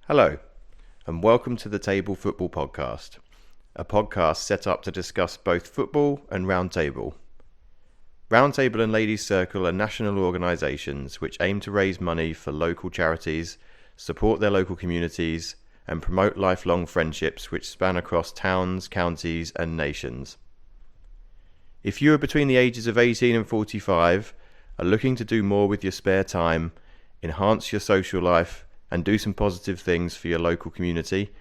Hello, and welcome to the Table Football Podcast, a podcast set up to discuss both football and Round Table. Round Table and Ladies Circle are national organisations which aim to raise money for local charities, support their local communities, and promote lifelong friendships which span across towns, counties, and nations. If you are between the ages of 18 and 45, are looking to do more with your spare time, enhance your social life, and do some positive things for your local community,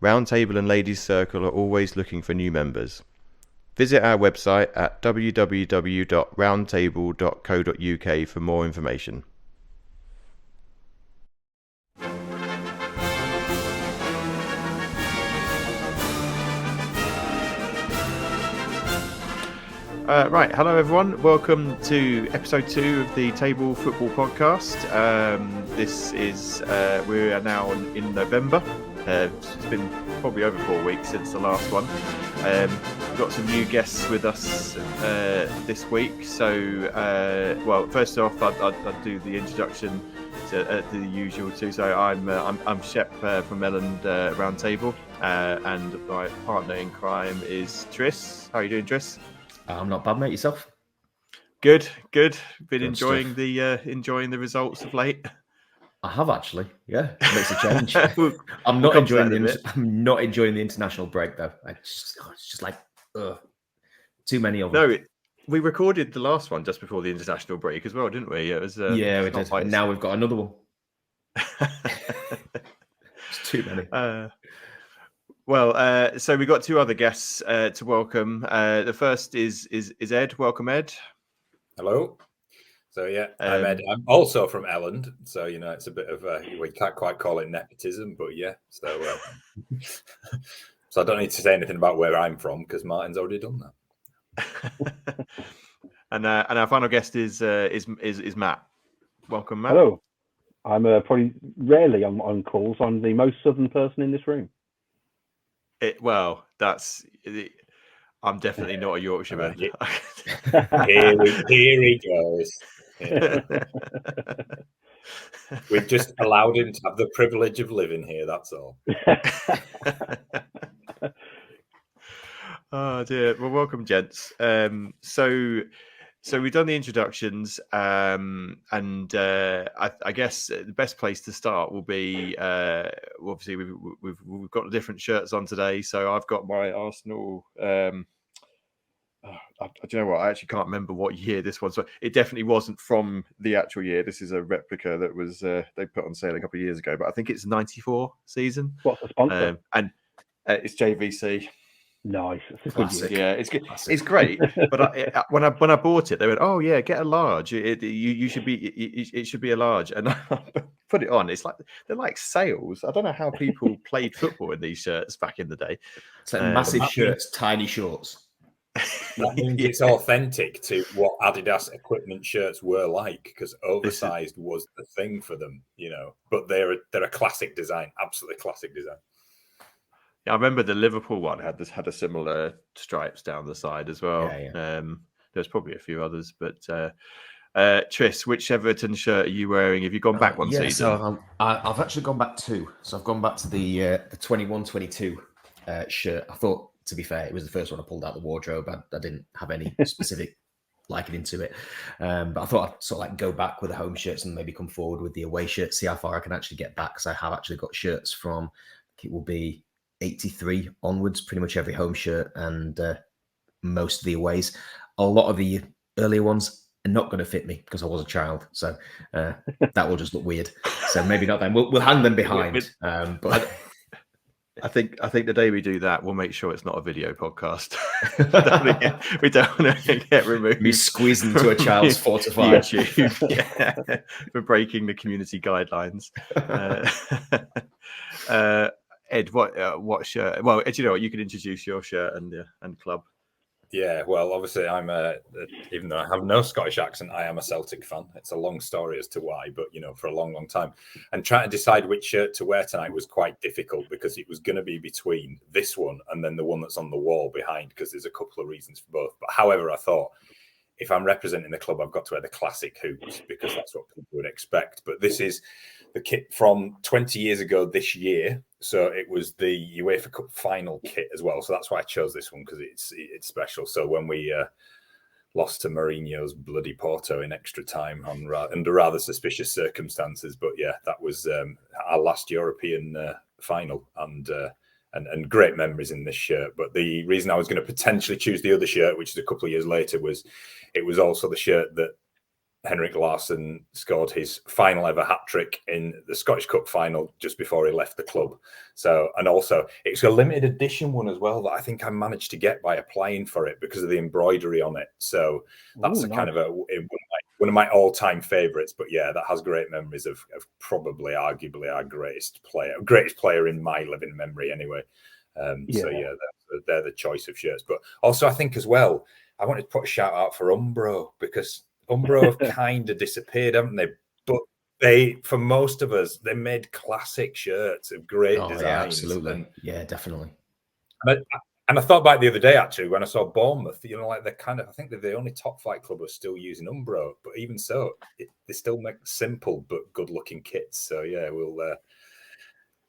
Round Table and Ladies Circle are always looking for new members. Visit our website at www.roundtable.co.uk for more information. Right, hello everyone. Welcome to episode 2 of the Table Football Podcast. This is we are now in November. It's been probably over 4 weeks since the last one. We've got some new guests with us this week. So, well, first off, I'd do the introduction to the usual too. So I'm Shepp from Elland Round Table, and my partner in crime is Tris. How are you doing, Tris? I'm not bad, mate. Yourself? Good. Been Good enjoying stuff. the results of late. I have actually. Yeah, it makes a change. We'll I'm not come to enjoying that in a bit. the international break though. It's just like too many of them. No, we recorded the last one just before the international break as well, didn't we? It was yeah, we did. And now we've got another one. It's too many. So we got 2 other guests to welcome. The first is Ed. Welcome, Ed. Hello. So yeah, I'm Ed. I'm also from Elland, so you know it's a bit of we can't quite call it nepotism, but yeah. So so I don't need to say anything about where I'm from because Martin's already done that. and our final guest is Matt. Welcome, Matt. Hello. I'm probably rarely on calls. I'm the most southern person in this room. I'm definitely not a Yorkshireman. Here he goes. Yeah. We've just allowed him to have the privilege of living here. That's all. Oh dear. Well, welcome, gents. So we've done the introductions, and I guess the best place to start will be obviously we've got different shirts on today. So I've got my Arsenal. Do you know what? I actually can't remember what year this was. So it definitely wasn't from the actual year. This is a replica that was they put on sale a couple of years ago. But I think it's 94 season. What's the sponsor? And it's JVC. Nice. Yeah, it's good. It's great. But when I bought it, they went, "Oh yeah, get a large. You should be. It should be a large." And I put it on. It's like they're like sales. I don't know how people played football in these shirts back in the day. It's like massive shirts, tiny shorts. That means it's authentic to what Adidas equipment shirts were like, because oversized was the thing for them, you know. But they're a classic design, absolutely classic design. Yeah, I remember the Liverpool one had a similar stripes down the side as well. Yeah. There's probably a few others, but Tris, which Everton shirt are you wearing? Have you gone back one season? So I've actually gone back 2. So I've gone back to the 21-22 shirt. I thought, to be fair, it was the first one I pulled out the wardrobe. I didn't have any specific liking into it, but I thought I'd sort of like go back with the home shirts and maybe come forward with the away shirts, see how far I can actually get back, because I have actually got shirts from, I think it will be 83 onwards, pretty much every home shirt and most of the aways. A lot of the earlier ones are not going to fit me because I was a child, so that will just look weird. So maybe not then. We'll hang them behind. But I think the day we do that, we'll make sure it's not a video podcast. we don't want to get removed. Me squeezing into a child's 4 to 5 YouTube, for breaking the community guidelines. Ed, what shirt? Well, Ed, you know what? You can introduce your shirt and club. Yeah, well, obviously, even though I have no Scottish accent, I am a Celtic fan. It's a long story as to why, but, you know, for a long, long time. And trying to decide which shirt to wear tonight was quite difficult because it was going to be between this one and then the one that's on the wall behind, because there's a couple of reasons for both. But however, I thought, if I'm representing the club, I've got to wear the classic hoops because that's what people would expect. But this is the kit from 20 years ago this year. So it was the UEFA Cup final kit as well. So that's why I chose this one, because it's special. So when we lost to Mourinho's bloody Porto in extra time under rather suspicious circumstances, but yeah, that was our last European final, and great memories in this shirt. But the reason I was going to potentially choose the other shirt, which is a couple of years later, was it was also the shirt that Henrik Larsson scored his final ever hat-trick in the Scottish Cup final just before he left the club. So, and also it's a limited edition one as well that I think I managed to get by applying for it because of the embroidery on it. So that's kind of one of my all-time favorites. But yeah, that has great memories of probably arguably our greatest player in my living memory anyway. So yeah, they're the choice of shirts. But also I think as well, I wanted to put a shout out for Umbro, because Umbro have kind of disappeared, haven't they? But for most of us, they made classic shirts of great designs. Yeah, absolutely. Yeah, definitely. And I thought about it the other day, actually, when I saw Bournemouth, like I think they're the only top flight club who are still using Umbro. But even so, they still make simple but good looking kits. So yeah,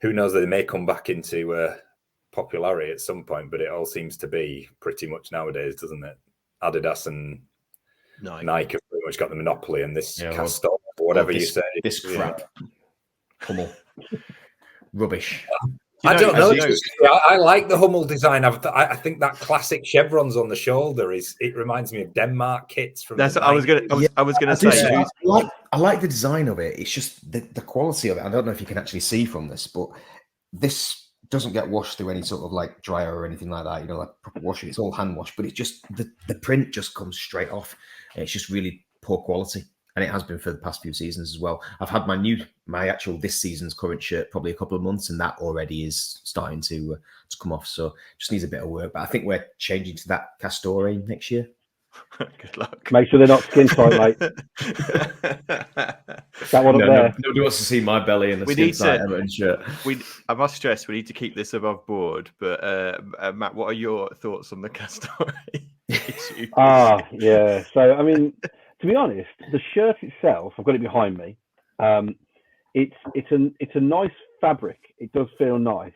who knows, they may come back into popularity at some point, but it all seems to be pretty much nowadays, doesn't it? Adidas and Nike have pretty much got the monopoly, and this cast off, or whatever you say. This crap. Come on. Rubbish. I don't know. I like the Hummel design. I think that classic chevrons on the shoulder it reminds me of Denmark kits from. That's what I was gonna say. I like the design of it. It's just the quality of it. I don't know if you can actually see from this, but this doesn't get washed through any sort of like dryer or anything like that. Like proper washing. It's all hand washed, but it's just the print just comes straight off. And it's just really poor quality, and it has been for the past few seasons as well. I've had my actual this season's current shirt probably a couple of months, and that already is starting to come off. So just needs a bit of work. But I think we're changing to that Castore next year. Good luck. Make sure they're not skin tight, mate. That one up there. Nobody wants to see my belly in the skin tight Everton shirt. I must stress we need to keep this above board. But Matt, what are your thoughts on the Castore issue? Yeah. So I mean, to be honest, the shirt itself, I've got it behind me. It's a nice fabric. It does feel nice.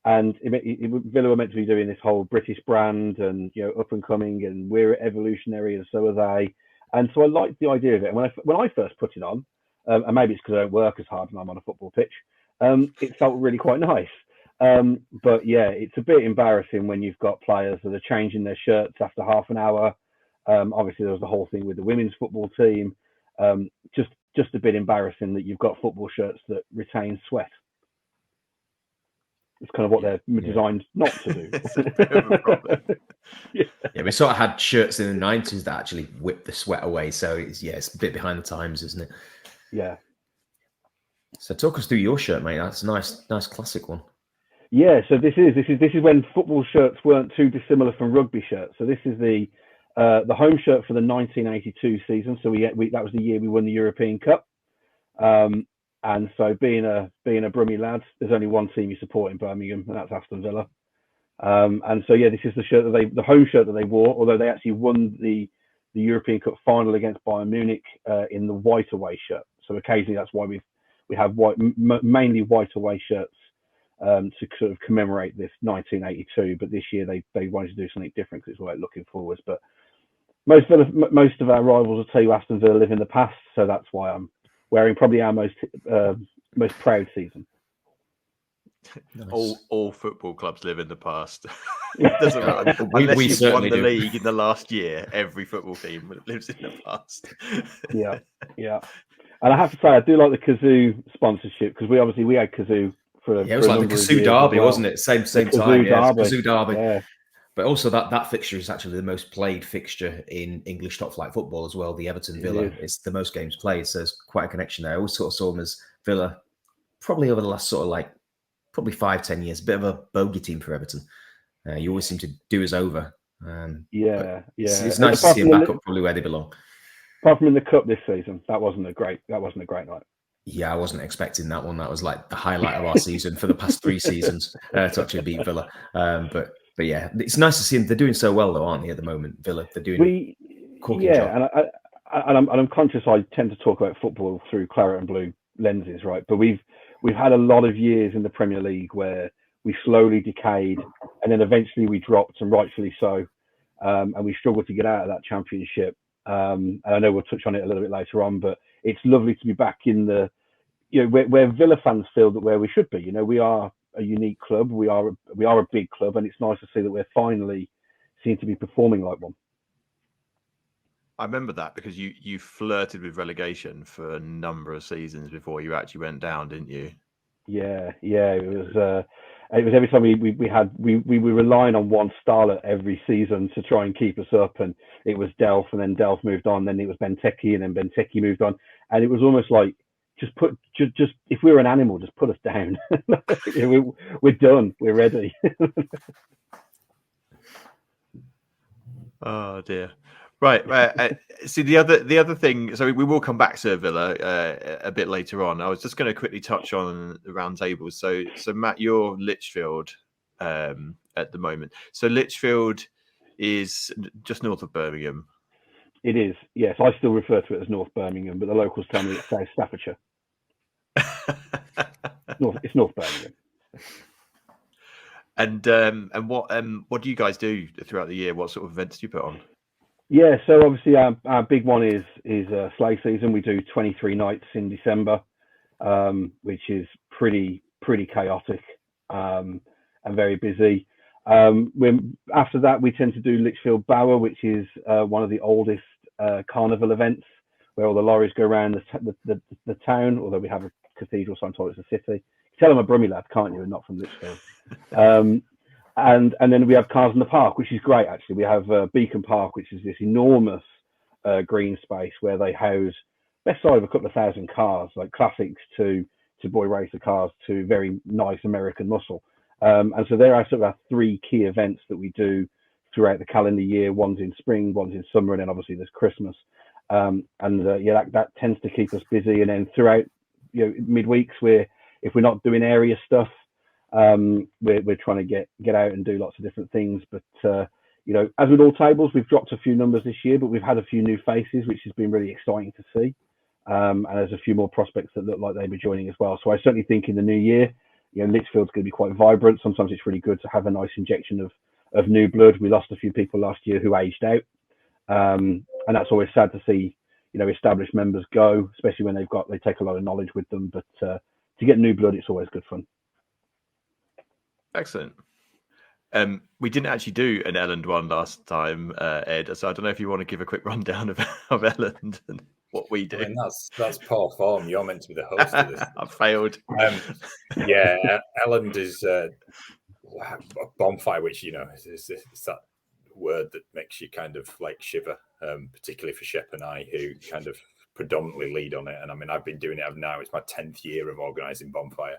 And Villa were meant to be doing this whole British brand and up and coming, and we're evolutionary, and so are they. And so I liked the idea of it. And when I first put it on, and maybe it's because I don't work as hard when I'm on a football pitch, it felt really quite nice. But yeah, it's a bit embarrassing when you've got players that are changing their shirts after half an hour. Obviously, there was the whole thing with the women's football team. Just a bit embarrassing that you've got football shirts that retain sweat. It's kind of what they're designed not to do. We sort of had shirts in the 90s that actually whipped the sweat away. So it's a bit behind the times, isn't it? Yeah. So talk us through your shirt, mate. That's a nice classic one. Yeah. So this is when football shirts weren't too dissimilar from rugby shirts. So this is the home shirt for the 1982 season. So that was the year we won the European Cup. And so being a Brummie lad, there's only one team you support in Birmingham, and that's Aston Villa. And so this is the home shirt that they wore, although they actually won the European Cup final against Bayern Munich in the white away shirt. So occasionally that's why we have mainly white away shirts to sort of commemorate this 1982. But this year they wanted to do something different because it's like looking forwards. But most of our rivals will tell you Aston Villa live in the past, so that's why I'm wearing probably our most proud season. Nice. All football clubs live in the past. Doesn't matter. Unless you've won the league in the last year, every football team lives in the past. Yeah. And I have to say, I do like the Kazoo sponsorship, because we had Kazoo for it was like the Kazoo Derby, wasn't it? Same time. Kazoo Derby. Yeah. But also that fixture is actually the most played fixture in English top flight football as well. The Everton Villa, it's the most games played, so there's quite a connection there. I always sort of saw them as Villa, probably over the last sort of probably 5-10 years, a bit of a bogey team for Everton. You always seem to do us over. It's nice to see them back up probably where they belong. Apart from in the cup this season, that wasn't a great night. Yeah, I wasn't expecting that one. That was like the highlight of our season for the past 3 seasons to actually beat Villa. But yeah, it's nice to see them. They're doing so well, though, aren't they? At the moment, Villa, they're doing a corking job. And I'm conscious I tend to talk about football through claret and blue lenses, right? But we've had a lot of years in the Premier League where we slowly decayed, and then eventually we dropped, and rightfully so. And we struggled to get out of that Championship. And I know we'll touch on it a little bit later on, but it's lovely to be back in the, where Villa fans feel that where we should be. We are a unique club. We are a big club, and it's nice to see that we're finally seem to be performing like one. I remember that because you flirted with relegation for a number of seasons before you actually went down, didn't you? Yeah. It was every time we were relying on one starlet every season to try and keep us up, and it was Delph, and then Delph moved on, then it was Benteke, and then Benteke moved on, and it was almost like just if we were an animal, just put us down. We're done. We're ready. Oh dear. Right. See the other thing. So we will come back to Villa a bit later on. I was just going to quickly touch on the round table. So Matt, you're Lichfield at the moment. So Lichfield is just north of Birmingham. It is. Yes, I still refer to it as North Birmingham, but the locals tell me it's South Staffordshire. It's North Birmingham. And what do you guys do throughout the year? What sort of events do you put on? Yeah, so obviously our big one is sleigh season. We do 23 nights in December, which is pretty chaotic and very busy. After that, we tend to do Lichfield Bower, which is one of the oldest carnival events, where all the lorries go around the town. Although we have a cathedral, so I'm told it's a city. You tell them a Brummie lad, can't you? And not from Lichfield. And then we have Cars in the Park, which is great, actually. We have Beacon Park, which is this enormous green space where they house best side of a couple of thousand cars, like classics to boy racer cars to very nice American muscle. And so there are sort of our three key events that we do throughout the calendar year. One's in spring, one's in summer, and then obviously there's Christmas. That tends to keep us busy. And then throughout midweeks, if we're not doing area stuff, we're trying to get out and do lots of different things. But as with all tables, we've dropped a few numbers this year, but we've had a few new faces, which has been really exciting to see. And there's a few more prospects that look like they'll be joining as well. So I certainly think in the new year, Lichfield's going to be quite vibrant. Sometimes it's really good to have a nice injection of new blood. We lost a few people last year who aged out, and that's always sad to see. Established members go, especially when they take a lot of knowledge with them. But to get new blood, it's always good fun. Excellent. We didn't actually do an Elland one last time, Ed. So I don't know if you want to give a quick rundown of Elland and what we do. I mean, that's poor form. You're meant to be the host of this. I failed. Elland is a bonfire, which is that word that makes you kind of like shiver, particularly for Shepp and I, who kind of predominantly lead on it. And I mean, I've been doing it now. It's my 10th year of organising bonfire.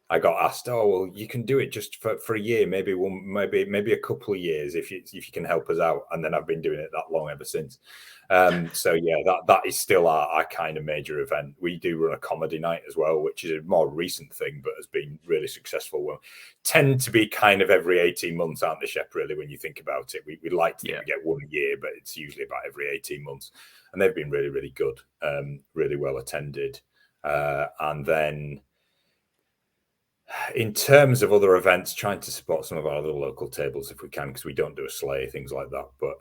I got asked, oh, well, you can do it just for a year, maybe a couple of years if you can help us out. And then I've been doing it that long ever since. That is still our kind of major event. We do run a comedy night as well, which is a more recent thing, but has been really successful. We tend to be kind of every 18 months, aren't they, Shepp, really, when you think about it. We like to think we get one a year, but it's usually about every 18 months. And they've been really, really good, really well attended. And then in terms of other events, trying to support some of our other local tables if we can, because we don't do a sleigh, things like that. But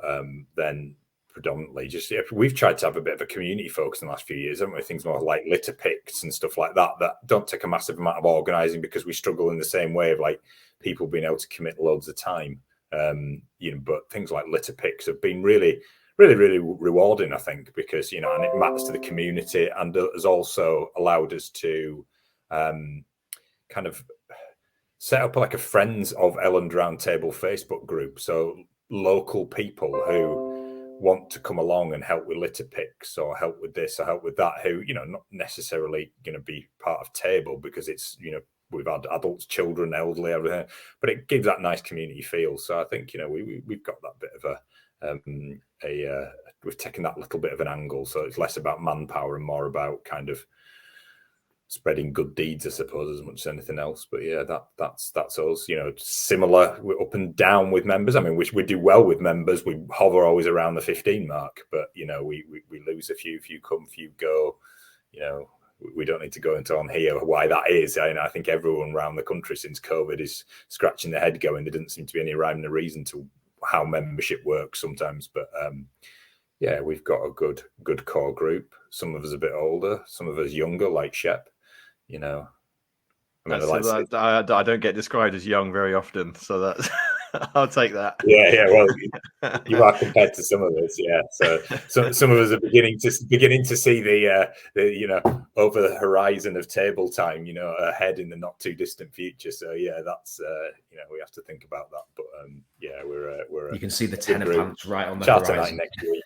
then predominantly we've tried to have a bit of a community focus in the last few years, haven't we? Things more like litter picks and stuff like that don't take a massive amount of organising, because we struggle in the same way of like people being able to commit loads of time. But things like litter picks have been really, really, really rewarding, I think, because, and it matters to the community and has also allowed us to kind of set up like a Friends of Elland Round Table Facebook group. So local people who want to come along and help with litter picks or help with this or help with that, who, not necessarily going to be part of table because it's, we've had adults, children, elderly, everything, but it gives that nice community feel. So I think, we've got that bit of we've taken that little bit of an angle. So it's less about manpower and more about kind of spreading good deeds, I suppose, as much as anything else. But yeah, that's us. Similar. We're up and down with members. I mean, we do well with members. We hover always around the 15 mark, but we lose a few come, few go. we don't need to go into on here why that is. I think everyone around the country since COVID is scratching their head going, there doesn't seem to be any rhyme or reason to how membership works sometimes. But yeah, we've got a good core group. Some of us a bit older, some of us younger, like Shepp. You know, I mean, I don't get described as young very often, so that's I'll take that. Yeah. Well, you are compared to some of us, yeah. So some of us are beginning to see the over the horizon of table time, ahead in the not too distant future. So yeah, that's we have to think about that. But yeah, we're you can see the tenor pants right on the Charter horizon. night next week.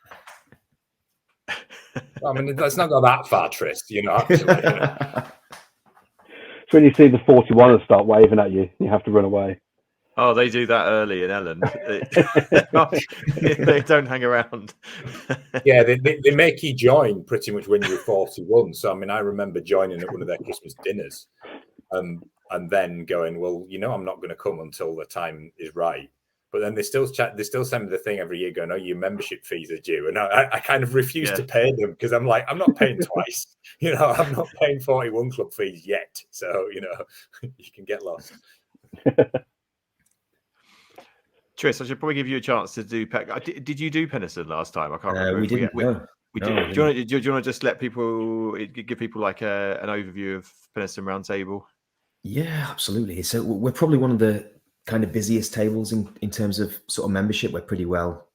I mean, let's not go that far, Tris. Actually, So when you see the 41ers start waving at you, you have to run away. Oh, they do that early in Elland. They don't hang around. Yeah, they make you join pretty much when you're 41. So I mean, I remember joining at one of their Christmas dinners, and then going, well, I'm not going to come until the time is right. But then they still send me the thing every year going, oh, your membership fees are due. And I kind of refuse to pay them because I'm like, I'm not paying twice. I'm not paying 41 club fees yet. So, you can get lost. Tris, I should probably give you a chance to do. Did you do Penistone last time? I can't remember. We didn't. We did. Do you want to just let people give people like an overview of Penistone Round Table? Yeah, absolutely. So we're probably one of the kind of busiest tables in terms of sort of membership. We're pretty well,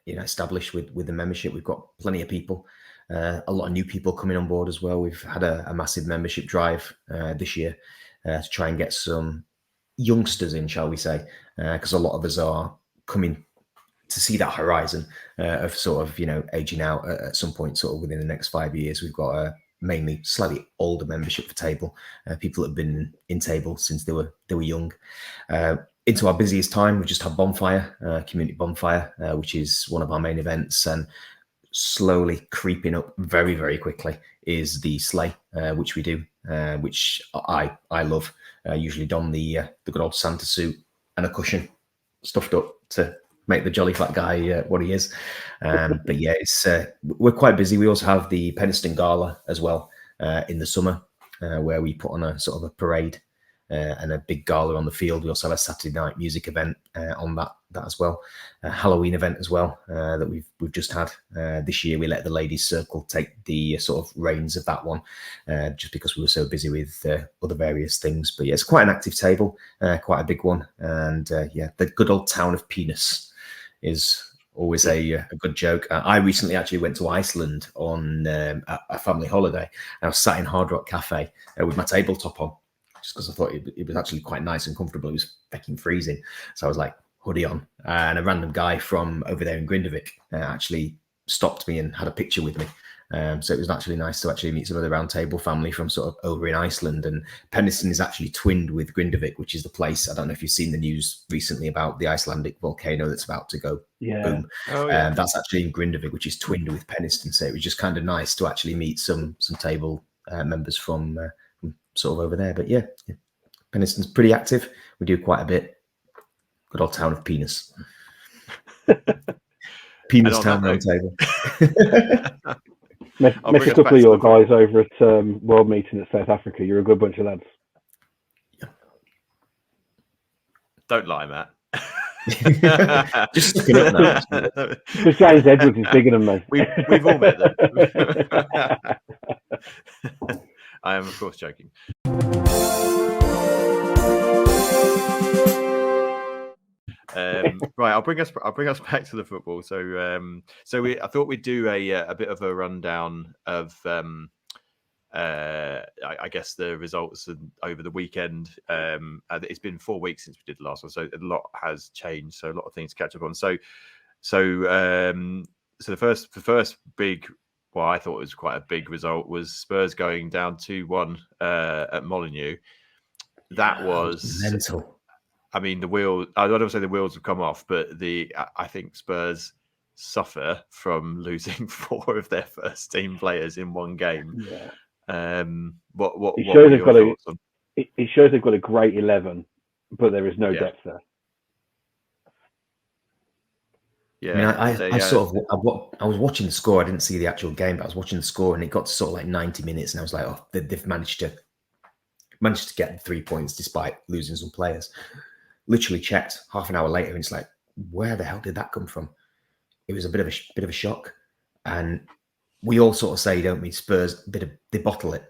established with the membership. We've got plenty of people, a lot of new people coming on board as well. We've had a massive membership drive this year to try and get some youngsters in, shall we say, because a lot of us are coming to see that horizon of sort of aging out at some point, sort of within the next 5 years. We've got a mainly slightly older membership for table, people that have been in table since they were young. Into our busiest time, we just had bonfire, community bonfire, which is one of our main events, and slowly creeping up very, very quickly is the sleigh, which we do, which I love. Usually don the good old Santa suit and a cushion stuffed up to make the jolly fat guy what he is. But yeah, it's we're quite busy. We also have the Penistone Gala as well in the summer, where we put on a sort of a parade and a big gala on the field. We also have a Saturday night music event on that as well, a Halloween event as well that we've just had. This year we let the ladies circle take the sort of reins of that one, just because we were so busy with other various things. But yeah, it's quite an active table, quite a big one, and yeah, the good old town of Penis is always a good joke. I recently actually went to Iceland on a family holiday, and I was sat in Hard Rock Cafe with my tabletop on, just because I thought it was actually quite nice and comfortable. It was fucking freezing, so I was like, hoodie on, and a random guy from over there in Grindavik actually stopped me and had a picture with me. So it was actually nice to actually meet some of the Round Table family from sort of over in Iceland. And Penistone is actually twinned with Grindavik, which is the place. I don't know if you've seen the news recently about the Icelandic volcano that's about to go boom. Oh, yeah. That's actually in Grindavik, which is twinned with Penistone. So it was just kind of nice to actually meet some table members from sort of over there. But yeah, Penistone's pretty active. We do quite a bit. Good old town of Penis. Penis Town Round Table. Met a couple of your guys over at World Meeting at South Africa. You're a good bunch of lads. Yeah. Don't lie, Matt. Just sticking up now. Because James Edwards is bigger than me. We've all met them. I am, of course, joking. Right, I'll bring us back to the football. So, I thought we'd do a bit of a rundown of, I guess, the results over the weekend. It's been 4 weeks since we did the last one, so a lot has changed. So a lot of things to catch up on. So the first big, well, I thought it was quite a big result, was Spurs going down 2-1 at Molineux. That was mental. I mean, the wheel. I don't want to say the wheels have come off, but I think Spurs suffer from losing 4 of their first team players in one game. Yeah. What it shows they've got it shows they've got a great 11, but there is no depth there. Yeah, I was watching the score. I didn't see the actual game, but I was watching the score, and it got to sort of like 90 minutes, and I was like, oh, they've managed to get 3 points despite losing some players. Literally checked half an hour later, and it's like, where the hell did that come from? It was a bit of a shock, and we all sort of say, don't we? Spurs, they bottle it,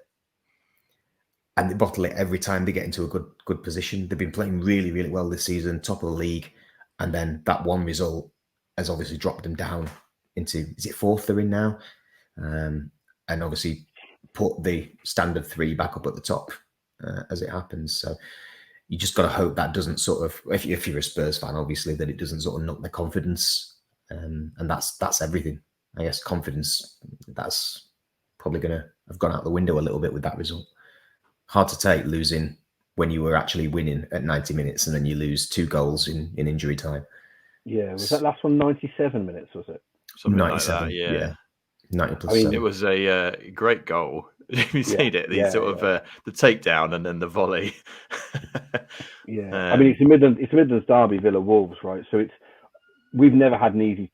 and they bottle it every time they get into a good position. They've been playing really, really well this season, top of the league, and then that one result has obviously dropped them down into, is it fourth they're in now? And obviously put the standard 3 back up at the top as it happens. So you just got to hope that doesn't sort of, if you're a Spurs fan, obviously, that it doesn't sort of knock their confidence. And that's everything. I guess confidence, that's probably going to have gone out the window a little bit with that result. Hard to take, losing when you were actually winning at 90 minutes and then you lose 2 goals in injury time. Yeah, was that last one 97 minutes, was it? Something 97, like that, yeah. 90 plus 7. It was a great goal. You seen it? The takedown and then the volley. Yeah, I mean, it's a Midlands derby, Villa Wolves, right? So we've never had an easy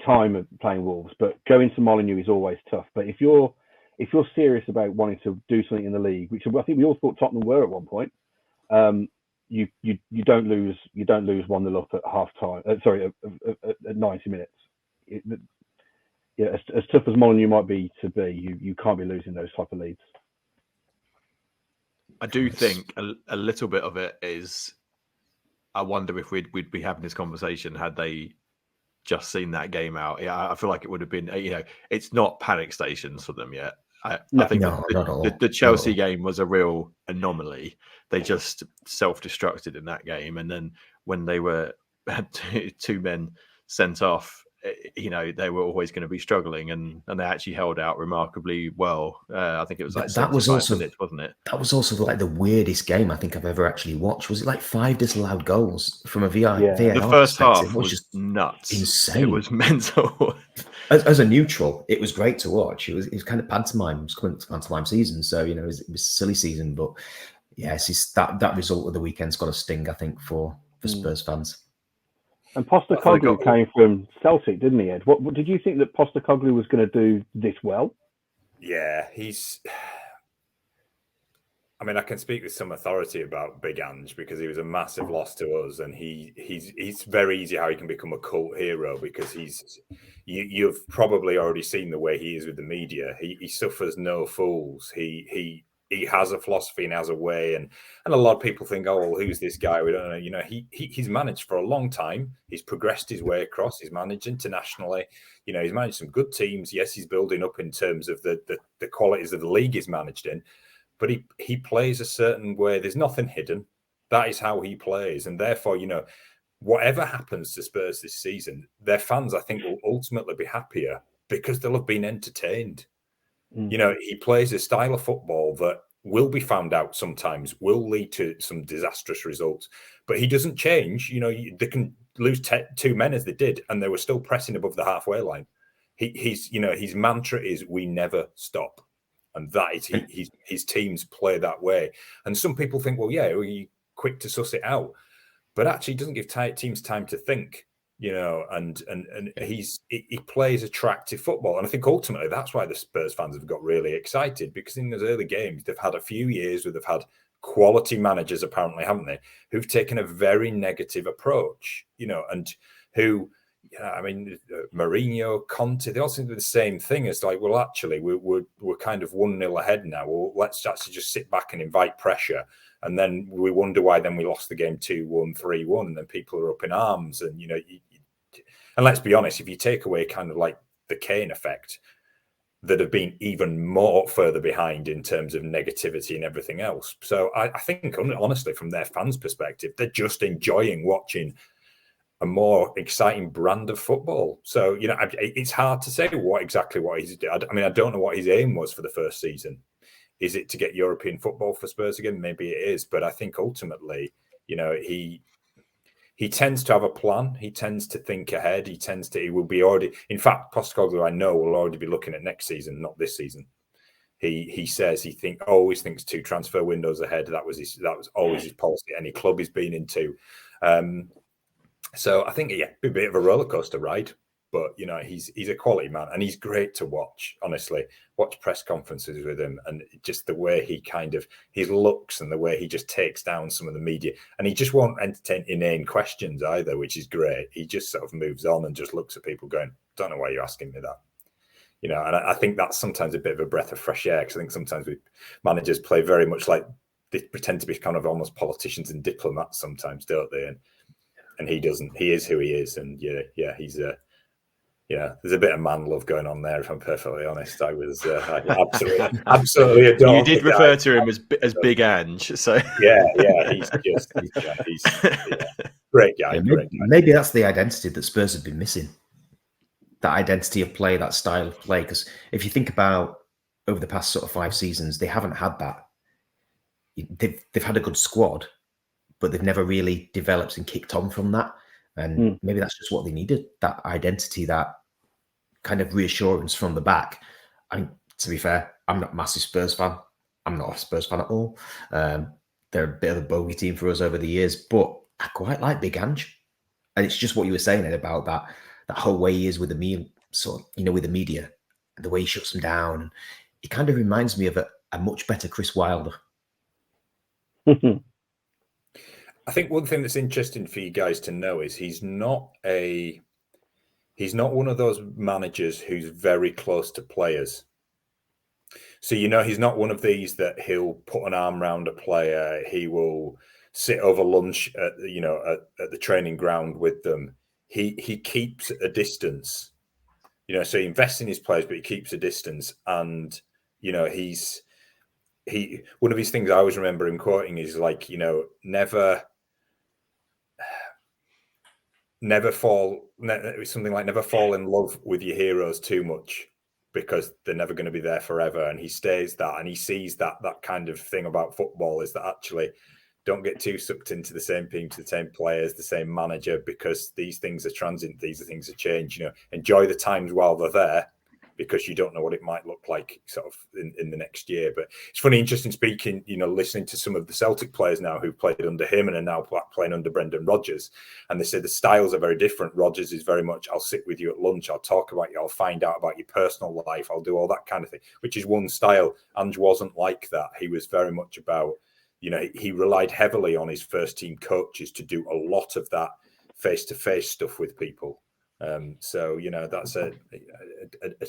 time of playing Wolves, but going to Molineux is always tough. But if you're serious about wanting to do something in the league, which I think we all thought Tottenham were at one point, you don't lose 1-0 up at half time. At 90 minutes. As tough as Molineux might be, you can't be losing those type of leads. I do think a little bit of it is, I wonder if we'd be having this conversation had they just seen that game out. Yeah, I feel like it would have been, it's not panic stations for them yet. I think the Chelsea game was a real anomaly. They just self-destructed in that game. And then when they had 2 men sent off, they were always going to be struggling, and they actually held out remarkably well. I think it was like that was also minutes, wasn't it? That was also like the weirdest game I think I've ever actually watched. Was it like 5 disallowed goals from a VAR? The first half was just nuts, insane. It was mental. As a neutral, it was great to watch. It was kind of pantomime. It was coming to pantomime season, so it was a silly season. But it's that result of the weekend's got a sting, I think, for Spurs fans. And Postecoglou came from Celtic, didn't he, Ed? What did you think that Postecoglou was going to do this well? Yeah, I can speak with some authority about Big Ange because he was a massive loss to us, and he's very easy how he can become a cult hero because you've probably already seen the way he is with the media. He suffers no fools. He has a philosophy and has a way, and a lot of people think, oh, well, who's this guy? We don't know. He's managed for a long time. He's progressed his way across. He's managed internationally. He's managed some good teams. Yes, he's building up in terms of the qualities of the league he's managed in, but he plays a certain way. There's nothing hidden. That is how he plays, and therefore, whatever happens to Spurs this season, their fans, I think, will ultimately be happier because they'll have been entertained. He plays a style of football that will be found out sometimes, will lead to some disastrous results, but he doesn't change. They can lose 2 men as they did, and they were still pressing above the halfway line. His mantra is, we never stop. And that is, his teams play that way. And some people think, well, you're quick to suss it out, but actually he doesn't give teams time to think. And he plays attractive football. And I think ultimately that's why the Spurs fans have got really excited, because in those early games, they've had a few years where they've had quality managers, apparently, haven't they, who've taken a very negative approach, and who, Mourinho, Conte, they all seem to do the same thing. It's like, well, actually, we're kind of 1-0 ahead now. Well, let's actually just sit back and invite pressure. And then we wonder why then we lost the game 2-1, 3-1, and then people are up in arms. And, and let's be honest, if you take away kind of like the Kane effect, that have been even more further behind in terms of negativity and everything else. So I think, honestly, from their fans' perspective, they're just enjoying watching a more exciting brand of football. So, it's hard to say what he's doing. I don't know what his aim was for the first season. Is it to get European football for Spurs again? Maybe it is. But I think ultimately, he tends to have a plan. He tends to think ahead. He will be already. In fact, Postecoglou, I know, will already be looking at next season, not this season. He says he always thinks 2 transfer windows ahead. That was always his policy. Any club he's been into, So I think, yeah, it'd be a bit of a roller coaster ride. But, you know, he's a quality man, and he's great to watch, honestly. Watch press conferences with him, and just the way he kind of, his looks and the way he just takes down some of the media. And he just won't entertain inane questions either, which is great. He just sort of moves on and just looks at people going, don't know why you're asking me that. You know, and I think that's sometimes a bit of a breath of fresh air, because I think sometimes managers play very much like they pretend to be kind of almost politicians and diplomats sometimes, don't they? And he doesn't. He is who he is. And yeah, he's yeah, there's a bit of man love going on there. If I'm perfectly honest, I was absolutely adored. You did refer to him as Big Ange, so yeah, he's great guy. Maybe that's the identity that Spurs have been missing. That identity of play, that style of play. Because if you think about over the past sort of 5 seasons, they haven't had that. They've had a good squad, but they've never really developed and kicked on from that. And maybe that's just what they needed, that identity, that kind of reassurance from the back. I mean, to be fair, I'm not a massive Spurs fan. I'm not a Spurs fan at all. They're a bit of a bogey team for us over the years, but I quite like Big Ange. And it's just what you were saying, Ed, about that whole way he is with the with the media, the way he shuts them down. It kind of reminds me of a much better Chris Wilder. I think one thing that's interesting for you guys to know is he's not one of those managers who's very close to players. So, you know, he's not one of these that he'll put an arm around a player. He will sit over lunch at the training ground with them. He keeps a distance, you know, so he invests in his players, but he keeps a distance. And, you know, one of his things I always remember him quoting is like, you know, never fall in love with your heroes too much, because they're never going to be there forever. And he stays that, and he sees that kind of thing about football is that actually don't get too sucked into the same team, to the same players, the same manager, because these things are transient. These are things that change. You know, enjoy the times while they're there, because you don't know what it might look like sort of in the next year. But it's funny, interesting speaking, you know, listening to some of the Celtic players now who played under him and are now playing under Brendan Rodgers. And they say the styles are very different. Rodgers is very much, I'll sit with you at lunch, I'll talk about you, I'll find out about your personal life, I'll do all that kind of thing, which is one style. Ange wasn't like that. He was very much about, you know, he relied heavily on his first team coaches to do a lot of that face-to-face stuff with people. So, you know, that's a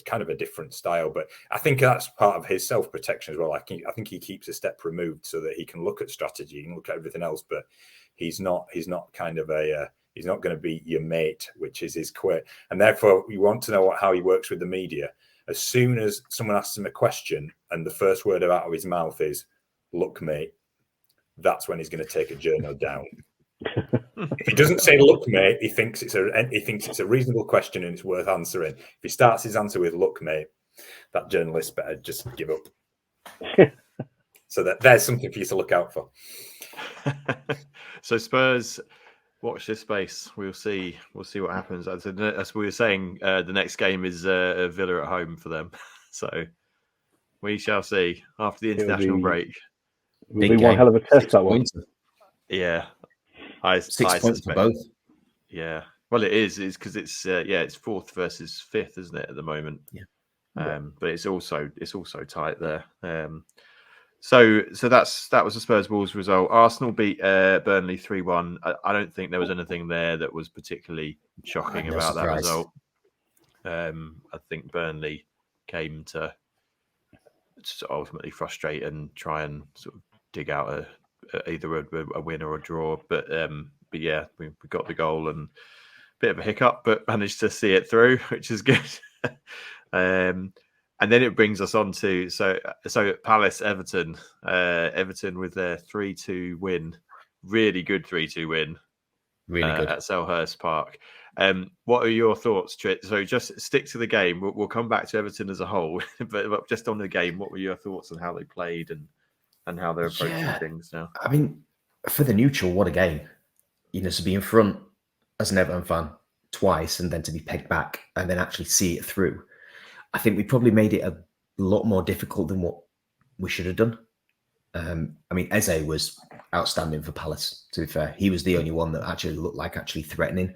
kind of a different style, but I think that's part of his self-protection as well. I think he keeps a step removed so that he can look at strategy and look at everything else, but he's not kind of he's not going to be your mate, which is his quit. And therefore we want to know how he works with the media. As soon as someone asks him a question and the first word out of his mouth is, "Look, mate," that's when he's going to take a journo down. If he doesn't say "look, mate," he thinks it's a reasonable question and it's worth answering. If he starts his answer with "look, mate," that journalist better just give up. So there's something for you to look out for. So Spurs, watch this space. We'll see what happens. As we were saying, the next game is Villa at home for them. So we shall see after the international break. It'll be one hell of a test, that one. Yeah. 6 points for both. Yeah. Well, it is. It's because it's 4th versus 5th, isn't it, at the moment? Yeah. But it's also tight there. So that was the Spurs Wolves result. Arsenal beat Burnley 3-1. I don't think there was anything there that was particularly shocking about that result. I think Burnley came to ultimately frustrate and try and sort of dig out either a win or a draw. But yeah, we got the goal and a bit of a hiccup, but managed to see it through, which is good. And then it brings us on to so Palace Everton. Everton with their 3-2 win, really good 3-2 win, really good at Selhurst Park. What are your thoughts, Tris? So just stick to the game. We'll come back to Everton as a whole, but just on the game, what were your thoughts on how they played and how they're approaching things now? I mean, for the neutral, what a game! You know, to be in front as an Everton fan twice and then to be pegged back and then actually see it through. I think we probably made it a lot more difficult than what we should have done. I mean, Eze was outstanding for Palace, to be fair. He was the only one that actually looked like actually threatening.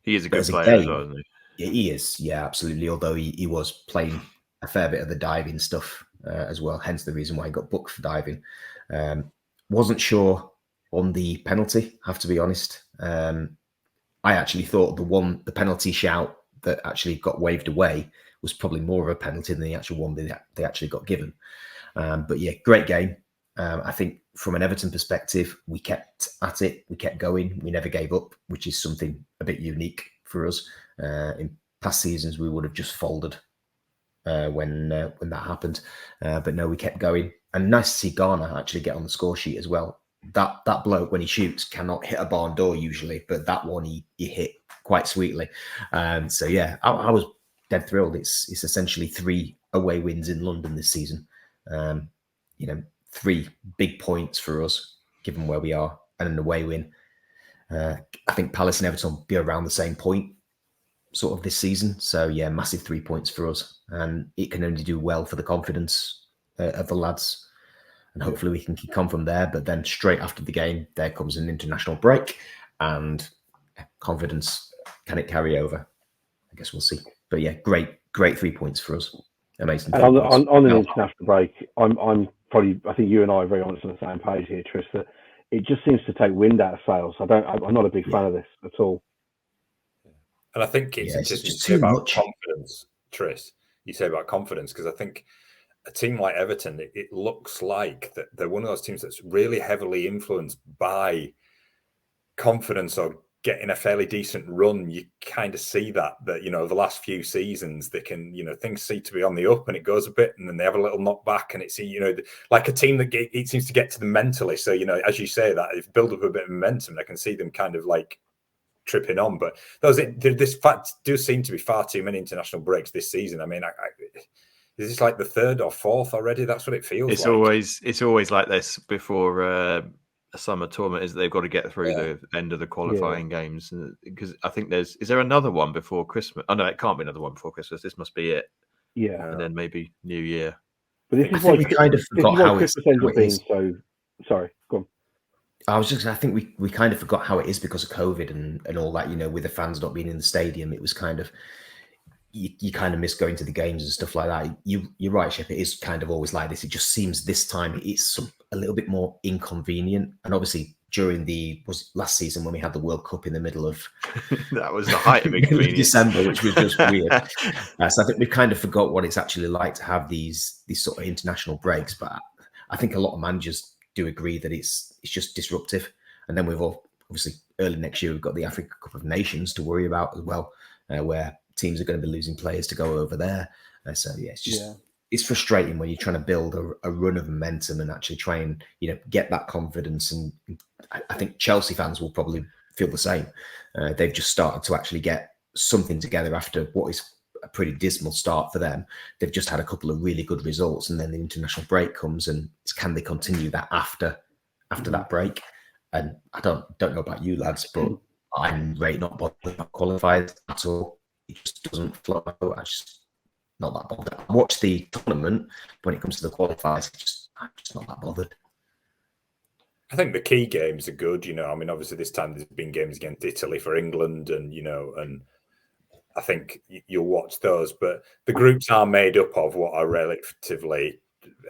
He is a But good as a player as game, well, isn't he? yeah, he is. Yeah, absolutely. Although he was playing a fair bit of the diving stuff as well, hence the reason why he got booked for diving. Wasn't sure on the penalty, have to be honest. I actually thought the penalty shout that actually got waved away was probably more of a penalty than the actual one they actually got given. But yeah, great game. I think from an Everton perspective, we kept at it, we kept going, we never gave up, which is something a bit unique for us. In past seasons, we would have just folded when that happened, but no, we kept going. And nice to see Garner actually get on the score sheet as well. That bloke, when he shoots, cannot hit a barn door usually, but that one he hit quite sweetly. So yeah, I was dead thrilled. It's essentially 3 away wins in London this season. 3 big points for us, given where we are, and an away win. I think Palace and Everton will be around the same point sort of this season. So yeah, massive 3 points for us, and it can only do well for the confidence of the lads. And hopefully we can keep on from there. But then straight after the game, there comes an international break, and confidence, can it carry over? I guess we'll see. But yeah, great 3 points for us. Amazing. And on an international break, I think you and I are very honest on the same page here, Tris, that it just seems to take wind out of sails. I'm not a big fan of this at all. And I think it's just too much confidence, Tris. You say about confidence, because I think a team like Everton, it looks like that they're one of those teams that's really heavily influenced by confidence or getting a fairly decent run. You kind of see that the last few seasons they can, things seem to be on the up and it goes a bit, and then they have a little knockback, and it's like a team that it seems to get to them mentally. So as you say, that if build up a bit of momentum, I can see them kind of like tripping on. But this fact does seem to be far too many international breaks this season. I mean, is this like the 3rd or 4th already? That's what it feels like. It's always like this before a summer tournament, is that they've got to get through the end of the qualifying games. Because I think is there another one before Christmas? Oh no, it can't be another one before Christmas. This must be it. Yeah. And then maybe New Year. But this is why we kind of forgot how Christmas ends up being so. Sorry, go on. I was just, I think we kind of forgot how it is because of COVID and all that, with the fans not being in the stadium. It was kind of, you kind of miss going to the games and stuff like that. You're right, Shepp. It is kind of always like this. It just seems this time it's a little bit more inconvenient. And obviously during last season when we had the World Cup in the middle of that was the height of inconvenience. December, which was just weird. So I think we kind of forgot what it's actually like to have these sort of international breaks. But I think a lot of managers do agree that it's just disruptive. And then we've obviously early next year we've got the Africa Cup of Nations to worry about as well, where teams are going to be losing players to go over there. So yeah, it's frustrating when you're trying to build a run of momentum and actually try and get that confidence. And I think Chelsea fans will probably feel the same. They've just started to actually get something together after what is a pretty dismal start for them. They've just had a couple of really good results, and then the international break comes, and can they continue that after that break? And I don't know about you lads, but I'm really not bothered about qualified at all. It just doesn't flow. I just not that bothered. I watch the tournament. When it comes to the qualifiers, I'm just not that bothered. I think the key games are good. I mean, obviously this time there's been games against Italy for England, and and I think you'll watch those. But the groups are made up of what are relatively,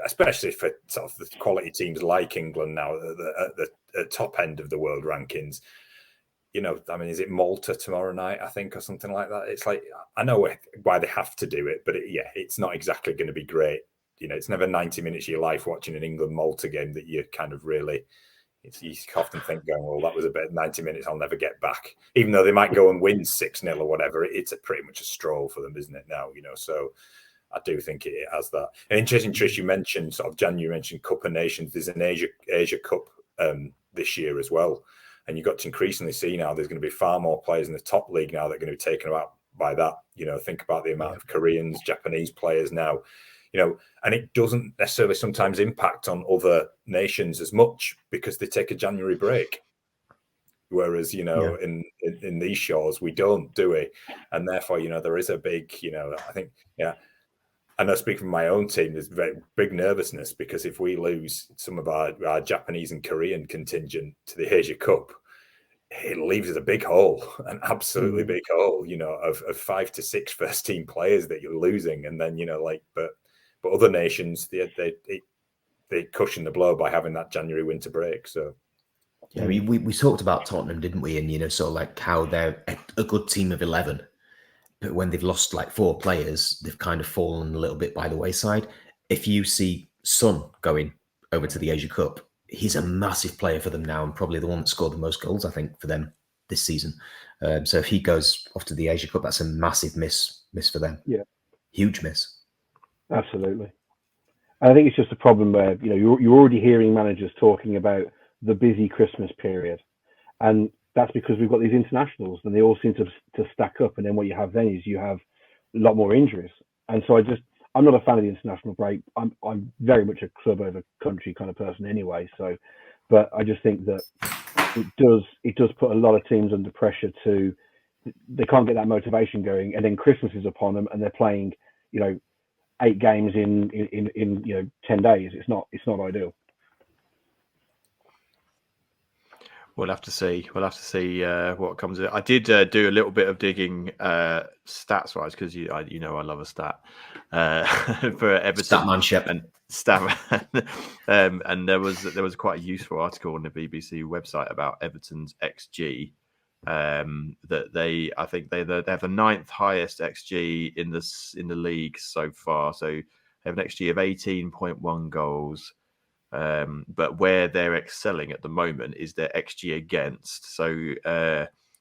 especially for sort of the quality teams like England now at the top end of the world rankings. I mean, is it Malta tomorrow night, I think, or something like that? It's like, I know why they have to do it, but it's not exactly going to be great. It's never 90 minutes of your life watching an England-Malta game that you kind of really, you often think going, well, that was a bit 90 minutes I'll never get back. Even though they might go and win 6-0 or whatever, it's pretty much a stroll for them, isn't it now? So I do think it has that. And interesting, Trish, you mentioned sort of January, you mentioned Cup of Nations. There's an Asia Cup this year as well. And you've got to increasingly see now there's going to be far more players in the top league now that are going to be taken out by that. Think about the amount of Koreans, Japanese players now, and it doesn't necessarily sometimes impact on other nations as much because they take a January break. Whereas, in these shores, we don't do it. And therefore, there is a big, I think, I know, speaking from my own team, there's very big nervousness because if we lose some of our Japanese and Korean contingent to the Asia Cup, it leaves us a big hole, an absolutely big hole, of 5 to 6 first team players that you're losing. And then, but other nations, they cushion the blow by having that January winter break. So, yeah, we talked about Tottenham, didn't we? And, sort of like how they're a good team of 11. But when they've lost like 4 players, they've kind of fallen a little bit by the wayside. If you see Son going over to the Asia Cup, he's a massive player for them now and probably the one that scored the most goals, I think, for them this season. So if he goes off to the Asia Cup, that's a massive miss for them. Yeah. Huge miss. Absolutely. I think it's just a problem where, you're already hearing managers talking about the busy Christmas period. And that's because we've got these internationals and they all seem to stack up. And then what you have then is you have a lot more injuries. And so I'm not a fan of the international break. I'm very much a club over country kind of person anyway. So, but I just think that it does put a lot of teams under pressure they can't get that motivation going. And then Christmas is upon them and they're playing, 8 games in 10 days. It's not ideal. We'll have to see. What comes of it. I did do a little bit of digging stats wise because I love a stat for Everton. Statman Shepp and Statman, and there was quite a useful article on the BBC website about Everton's XG. That they have the 9th highest XG in the league so far. So they have an XG of 18.1 goals. But where they're excelling at the moment is their XG against. So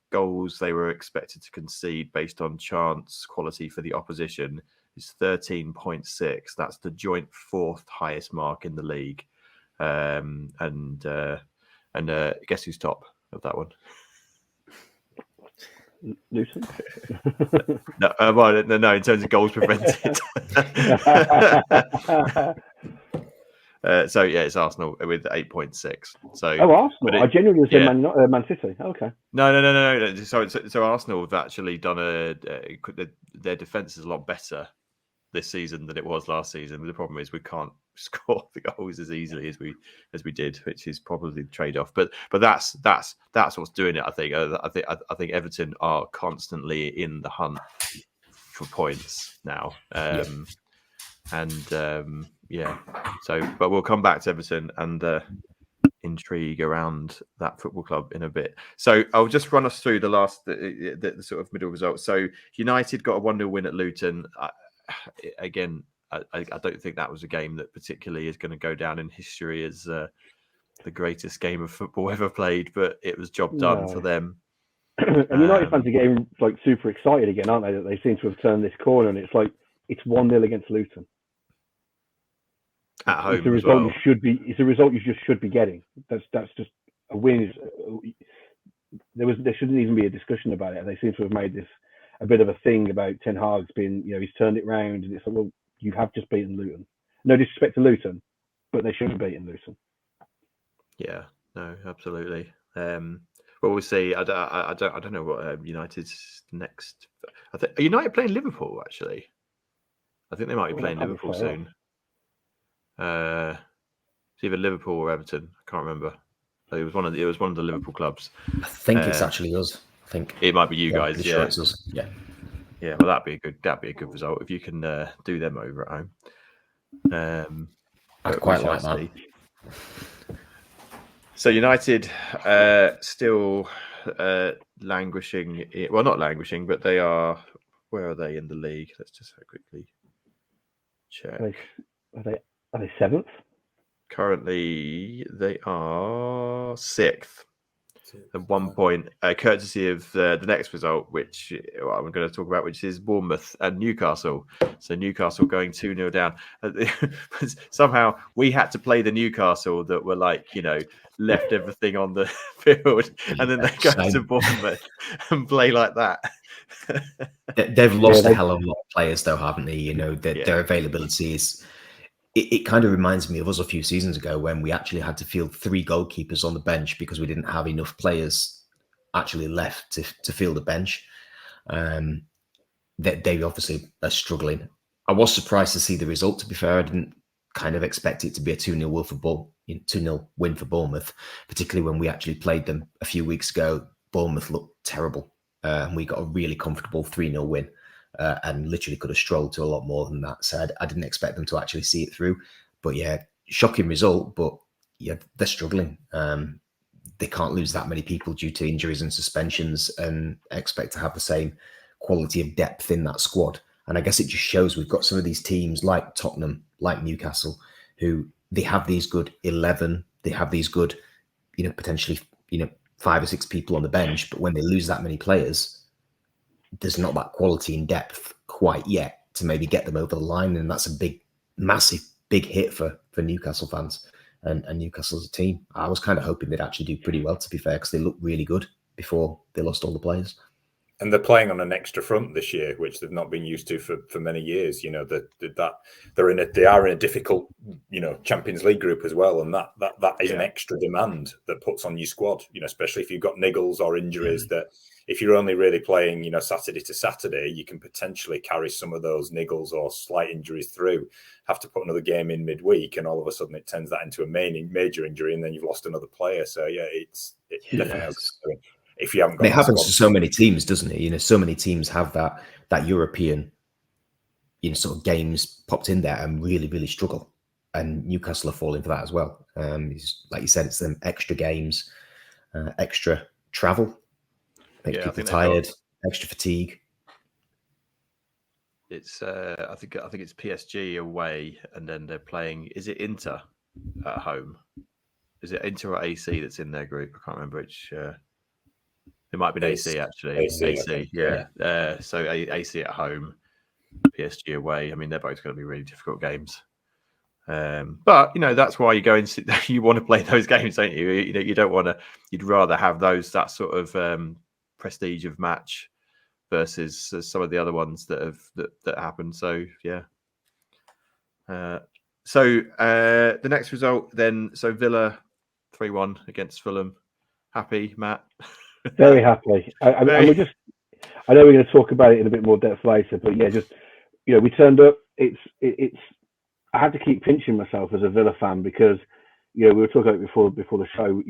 goals they were expected to concede based on chance quality for the opposition is 13.6. That's the joint 4th highest mark in the league. And guess who's top of that one? Luton? No, in terms of goals prevented. It's Arsenal with 8.6. So Arsenal. I genuinely said Man City. Okay. No. So Arsenal have actually done their defense is a lot better this season than it was last season. The problem is we can't score the goals as easily as we did, which is probably the trade-off. But that's what's doing it. I think Everton are constantly in the hunt for points now. But we'll come back to Everton and intrigue around that football club in a bit. So I'll just run us through the sort of middle results. So United got a 1-0 win at Luton. I don't think that was a game that particularly is going to go down in history as the greatest game of football ever played, but it was job done for them. And United fans are getting like super excited again, aren't they? That they seem to have turned this corner, and it's like it's 1-0 against Luton. At home, it's a result you just should be getting. That's just a win. There shouldn't even be a discussion about it. They seem to have made this a bit of a thing about Ten Hag's been, he's turned it round, and it's like, well, you have just beaten Luton. No disrespect to Luton, but they should have beaten Luton. Yeah, no, absolutely. Well, we'll see. I don't know what United's next. Are United playing Liverpool actually? I think they might be playing Liverpool soon. It's either Liverpool or Everton. I can't remember. It was one of the Liverpool clubs. I think it's actually us. I think it might be you guys. Sure it's us. Yeah. Yeah. Well, that'd be a good result if you can do them over at home. I quite like that. So United still languishing. Well, not languishing, but they are. Where are they in the league? Let's just quickly check. Are they 7th? Currently, they are 6th. At 1 point, courtesy of the next result, which I'm going to talk about, which is Bournemouth and Newcastle. So Newcastle going 2-0 down. Somehow we had to play the Newcastle that were left everything on the field, and then they go to Bournemouth and play like that. They've lost a hell of a lot of players, though, haven't they? Their availability is. It kind of reminds me of us a few seasons ago when we actually had to field 3 goalkeepers on the bench because we didn't have enough players actually left to field the bench. They obviously are struggling I was surprised to see the result, to be fair. I didn't kind of expect it to be a 2-0 win for Bournemouth, particularly when we actually played them a few weeks ago. Bournemouth looked terrible, and we got a really comfortable 3-0 win, and literally could have strolled to a lot more than that. So I didn't expect them to actually see it through. But yeah, shocking result, but yeah, they're struggling. They can't lose that many people due to injuries and suspensions and expect to have the same quality of depth in that squad. And I guess it just shows we've got some of these teams like Tottenham, like Newcastle, who they have these good 11, they have these good, potentially, 5 or 6 people on the bench. But when they lose that many players, there's not that quality and depth quite yet to maybe get them over the line. And that's a big, massive, big hit for Newcastle fans and Newcastle as a team. I was kind of hoping they'd actually do pretty well, to be fair, because they looked really good before they lost all the players. And they're playing on an extra front this year, which they've not been used to for many years. They are in a difficult, Champions League group as well, and that is an extra demand that puts on your squad. Especially if you've got niggles or injuries. That if you're only really playing, Saturday to Saturday, you can potentially carry some of those niggles or slight injuries through. Have to put another game in midweek, and all of a sudden it turns that into a major injury, and then you've lost another player. So it's definitely. If you haven't got it happens to so many teams, doesn't it? So many teams have that European, sort of games popped in there and really, really struggle. And Newcastle are falling for that as well. Like you said, it's them extra games, extra travel, makes people tired, extra fatigue. It's I think it's PSG away, and then they're playing. Is it Inter at home? Is it Inter or AC that's in their group? I can't remember which. It might be AC actually. AC, yeah. So AC at home, PSG away. I mean, they're both going to be really difficult games. But that's why you go and you want to play those games, don't you? You don't want to. You'd rather have that sort of prestige of match versus some of the other ones that happened. So yeah. So the next result then. So Villa 3-1 against Fulham. Happy, Matt? Very happy. I know we're going to talk about it in a bit more depth later, but yeah, just we turned up. It's. I had to keep pinching myself as a Villa fan because we were talking about it before the show.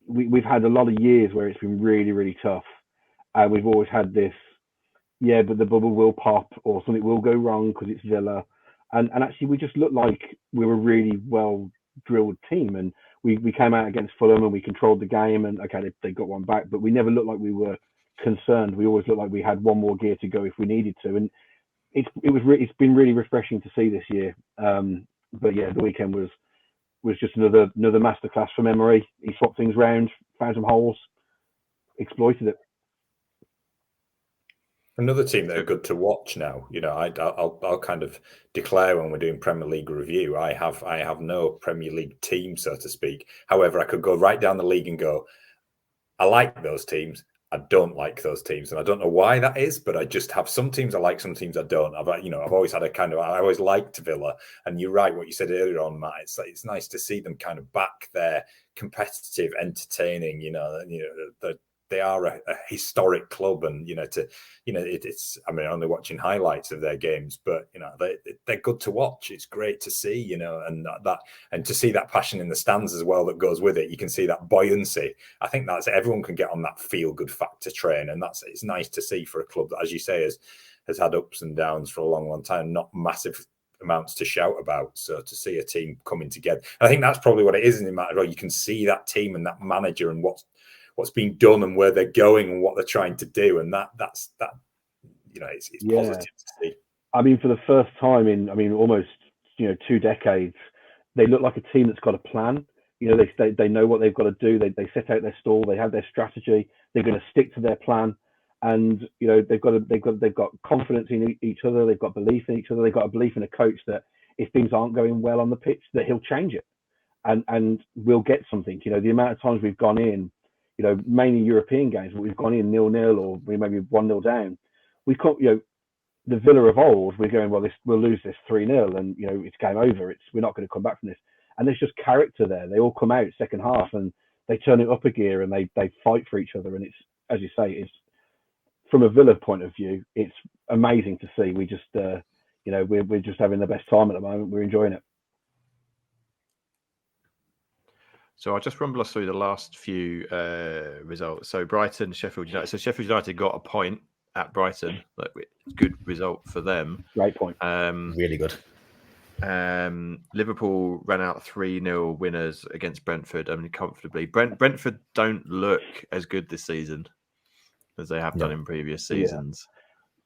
We've had a lot of years where it's been really, really tough, and we've always had this. Yeah, but the bubble will pop or something will go wrong because it's Villa, and actually we just looked like we were a really well drilled team, and we came out against Fulham and we controlled the game, and okay, they got one back, but we never looked like we were concerned. We always looked like we had one more gear to go if we needed to, and it's been really refreshing to see this year. But yeah, the weekend was just another masterclass from Emery. He swapped things round, found some holes, exploited it. Another team that are good to watch now. I'll kind of declare when we're doing Premier League review, I have no Premier League team, so to speak. However, I could go right down the league and go, I like those teams. I don't like those teams, and I don't know why that is, but I just have some teams I like, some teams I don't. I've always had I always liked Villa, and you're right what you said earlier on, Matt. It's nice to see them kind of back there, competitive, entertaining. They are a historic club, and it's. I mean, only watching highlights of their games, but they're good to watch. It's great to see, and to see that passion in the stands as well that goes with it. You can see that buoyancy. I think that's everyone can get on that feel good factor train, and it's nice to see for a club that, as you say, has had ups and downs for a long, long time, not massive amounts to shout about. So to see a team coming together, I think that's probably what it is, isn't it, Matt? You can see that team and that manager and what's being done and where they're going and what they're trying to do, and it's positive to see. I mean, for the first time in almost 2 decades, they look like a team that's got a plan. They know what they've got to do. They set out their stall. They have their strategy. They're going to stick to their plan, and they've got confidence in each other. They've got belief in each other. They've got a belief in a coach that if things aren't going well on the pitch, that he'll change it, and we'll get something. The amount of times we've gone in. Mainly European games, but we've gone in 0-0 or we maybe 1-0 down. We can't, the Villa of old, we're going, well, we'll lose this 3-0 and, it's game over. We're not going to come back from this. And there's just character there. They all come out second half and they turn it up a gear and they fight for each other. And it's, as you say, it's from a Villa point of view, it's amazing to see. We just, we're just having the best time at the moment. We're enjoying it. So I'll just rumble us through the last few results. So Brighton, Sheffield United. So Sheffield United got a point at Brighton. Good result for them. Great point. Really good. Liverpool ran out 3-0 winners against Brentford. Comfortably. Brentford don't look as good this season as they have done in previous seasons.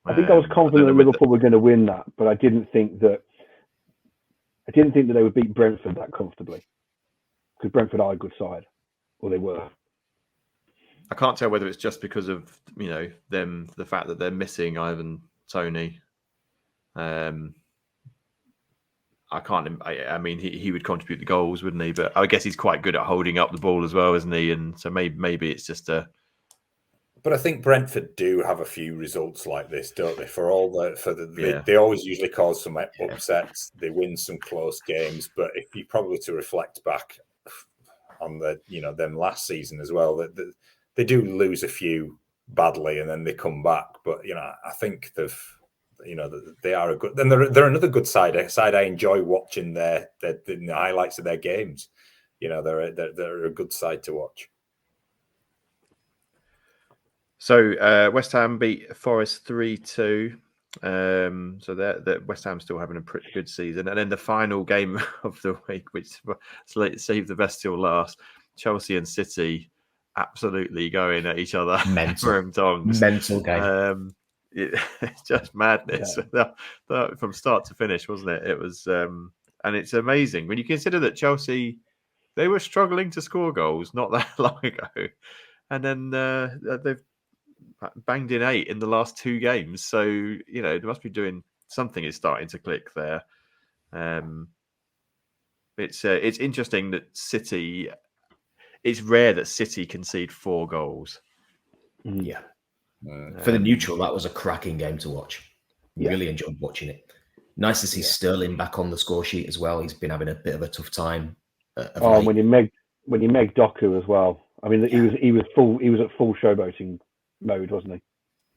I think I was confident that Liverpool were going to win that, but I didn't think that they would beat Brentford that comfortably, because Brentford are a good side, or they were. I can't tell whether it's just because of them, the fact that they're missing Ivan Toney. I can't. I mean, he would contribute the goals, wouldn't he? But I guess he's quite good at holding up the ball as well, isn't he? And so maybe it's just a. But I think Brentford do have a few results like this, don't they? They always usually cause some upsets. They win some close games, but if you probably to reflect back on them last season as well, that they do lose a few badly and then they come back. But I think they are a good. Then they're another good side. A side I enjoy watching the highlights of their games. They're a good side to watch. So West Ham beat Forest 3-2. So that West Ham still having a pretty good season. And then the final game of the week, which saved the best till last, Chelsea and City absolutely going at each other. Mental game. It's just madness from start to finish, wasn't it? It was, and it's amazing when you consider that Chelsea, they were struggling to score goals not that long ago, and then they've banged in 8 in the last 2 games. So they must be doing something. Is starting to click there. It's interesting that City. It's rare that City concede 4 goals. Yeah. For the neutral, that was a cracking game to watch. Really enjoyed watching it. Nice to see Sterling back on the score sheet as well. He's been having a bit of a tough time. When you meg Doku as well. I mean, he was at full showboating mode, wasn't he?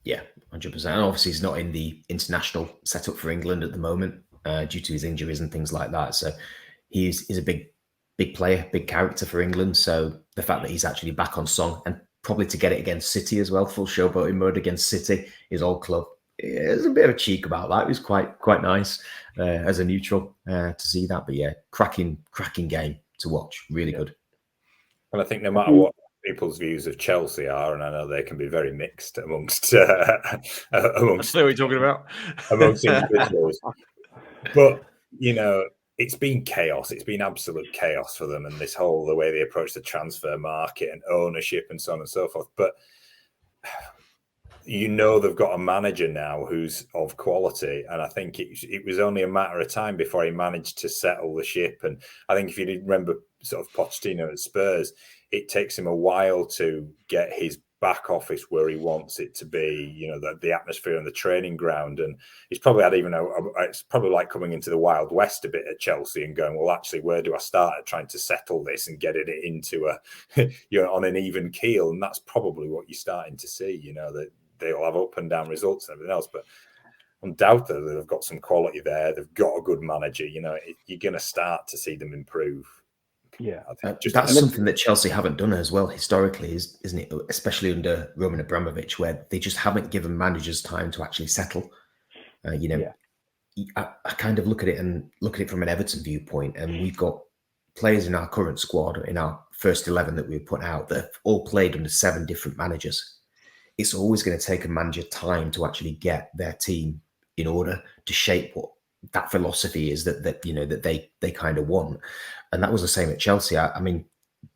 Yeah, 100%. And obviously, he's not in the international setup for England at the moment due to his injuries and things like that. So he's a big player, big character for England. So the fact that he's actually back on song, and probably to get it against City as well, full showboating mode against City, his old club. There's a bit of a cheek about that. It was quite nice as a neutral to see that. But cracking game to watch. Really good. And I think no matter what people's views of Chelsea are, and I know they can be very mixed amongst I know what you're talking about. Amongst individuals. But it's been chaos. It's been absolute chaos for them, and the way they approach the transfer market and ownership and so on and so forth. But they've got a manager now who's of quality, and I think it was only a matter of time before he managed to settle the ship. And I think if you did remember sort of Pochettino at Spurs, it takes him a while to get his back office where he wants it to be, the atmosphere and the training ground. And he's probably had it's probably like coming into the Wild West a bit at Chelsea and going, well, actually, where do I start at trying to settle this and get it into on an even keel? And that's probably what you're starting to see, that they'll have up and down results and everything else. But undoubtedly, they've got some quality there. They've got a good manager. You're going to start to see them improve. Yeah, that's something that Chelsea haven't done as well historically, isn't it? Especially under Roman Abramovich, where they just haven't given managers time to actually settle. I kind of look at it from an Everton viewpoint, and we've got players in our current squad, in our first 11 that we've put out, that have all played under 7 different managers. It's always going to take a manager time to actually get their team in order to shape what that philosophy is that they kind of want. And that was the same at Chelsea. I mean,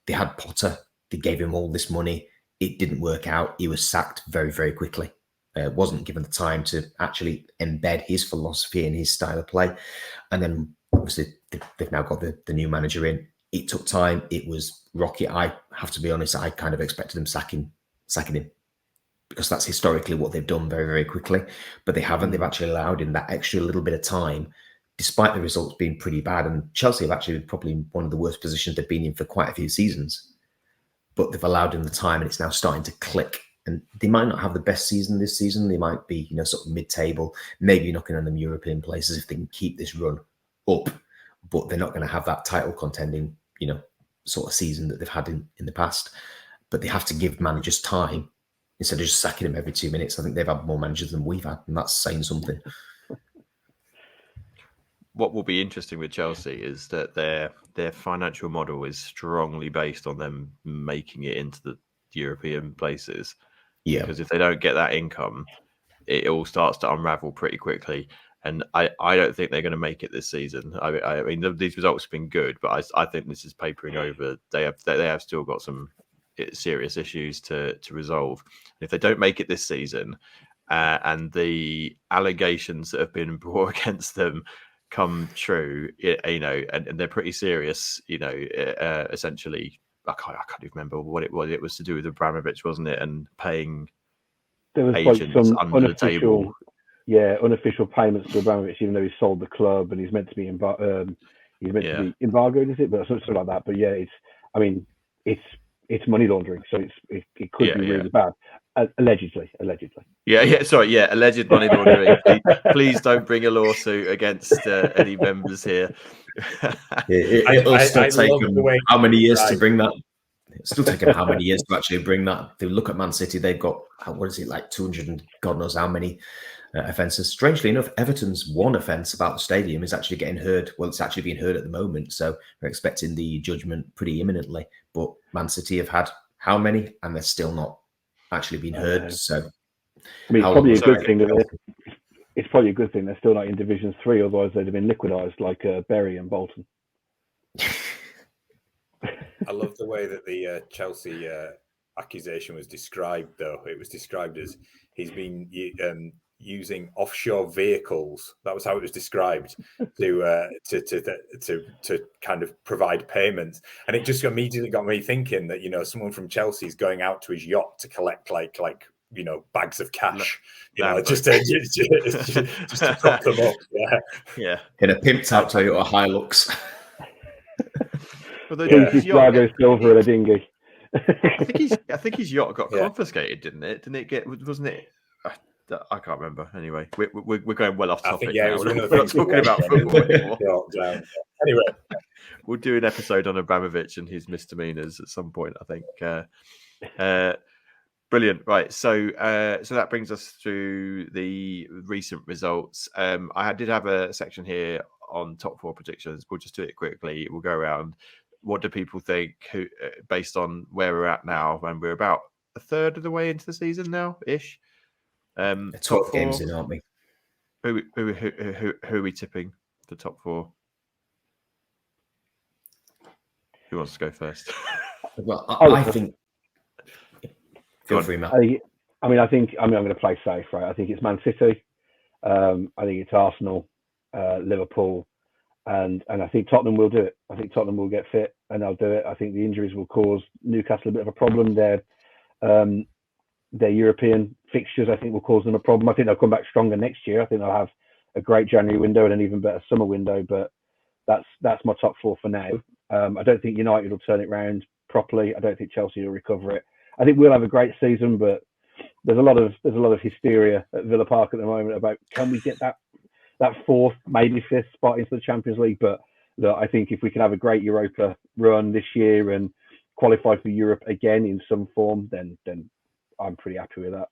they had Potter. They gave him all this money. It didn't work out. He was sacked very, very quickly. Wasn't given the time to actually embed his philosophy and his style of play. And then obviously they've now got the new manager in. It took time. It was rocky. I have to be honest, I kind of expected them sacking him, because that's historically what they've done very, very quickly. But they haven't. They've actually allowed him that extra little bit of time, despite the results being pretty bad. And Chelsea have actually been probably one of the worst positions they've been in for quite a few seasons. But they've allowed him the time, and it's now starting to click. And they might not have the best season this season. They might be, sort of mid-table, maybe knocking on them European places if they can keep this run up. But they're not going to have that title contending, sort of season that they've had in the past. But they have to give managers time instead of just sacking them every 2 minutes. I think they've had more managers than we've had, and that's saying something. What will be interesting with Chelsea is that their financial model is strongly based on them making it into the European places. Yeah. Because if they don't get that income, it all starts to unravel pretty quickly. And I don't think they're going to make it this season. I mean, these results have been good, but I think this is papering over. They have still got some serious issues to resolve. If they don't make it this season, and the allegations that have been brought against them come true, and they're pretty serious, essentially. I can't even remember what it was. It was to do with Abramovich, wasn't it? And paying there was agents like some under the table. Unofficial payments to Abramovich, even though he sold the club and he's meant to be to be embargoed, is it? But something like that. But yeah, it's money laundering, so it could be really bad. Allegedly. Alleged money laundering. Please don't bring a lawsuit against any members here. It'll still take them how many years to bring that? It's still taking how many years to actually bring that? If you look at Man City, they've got, what is it, like 200 and God knows how many offences. Strangely enough, Everton's one offence about the stadium is actually getting heard. Well, it's actually being heard at the moment, so we're expecting the judgment pretty imminently. But Man City have had how many, and they're still not actually being heard. So, I mean, it's probably a good thing it's probably a good thing they're still not in Division 3, otherwise they'd have been liquidised like Bury and Bolton. I love the way that the Chelsea accusation was described, though. It was described as he's been using offshore vehicles. That was how it was described to kind of provide payments. And it just immediately got me thinking that, someone from Chelsea is going out to his yacht to collect like bags of cash, just to prop them up. Yeah. In a pimped out Toyota Hilux. Silver in a dinghy. I think his yacht got confiscated, didn't it? Didn't it get? Wasn't it? I can't remember. Anyway, we're going well off topic now. We're not talking about football anymore. Anyway, we'll do an episode on Abramovich and his misdemeanors at some point, I think. Brilliant. Right. So that brings us through the recent results. I did have a section here on top four predictions. We'll just do it quickly. We'll go around. What do people think, based on where we're at now? And we're about a third of the way into the season now, ish. 12 games in, aren't we? Who are we tipping the top four? Who wants to go first? Well, I think. Feel free, Matt. I'm going to play safe, right? I think it's Man City. I think it's Arsenal, Liverpool, and I think Tottenham will do it. I think Tottenham will get fit and they'll do it. I think the injuries will cause Newcastle a bit of a problem. Their European fixtures, I think, will cause them a problem. I think they'll come back stronger next year. I think they'll have a great January window and an even better summer window. But that's my top four for now. I don't think United will turn it round properly. I don't think Chelsea will recover it. I think we'll have a great season, but there's a lot of hysteria at Villa Park at the moment about can we get that fourth, maybe fifth spot into the Champions League. But look, I think if we can have a great Europa run this year and qualify for Europe again in some form, then I'm pretty happy with that.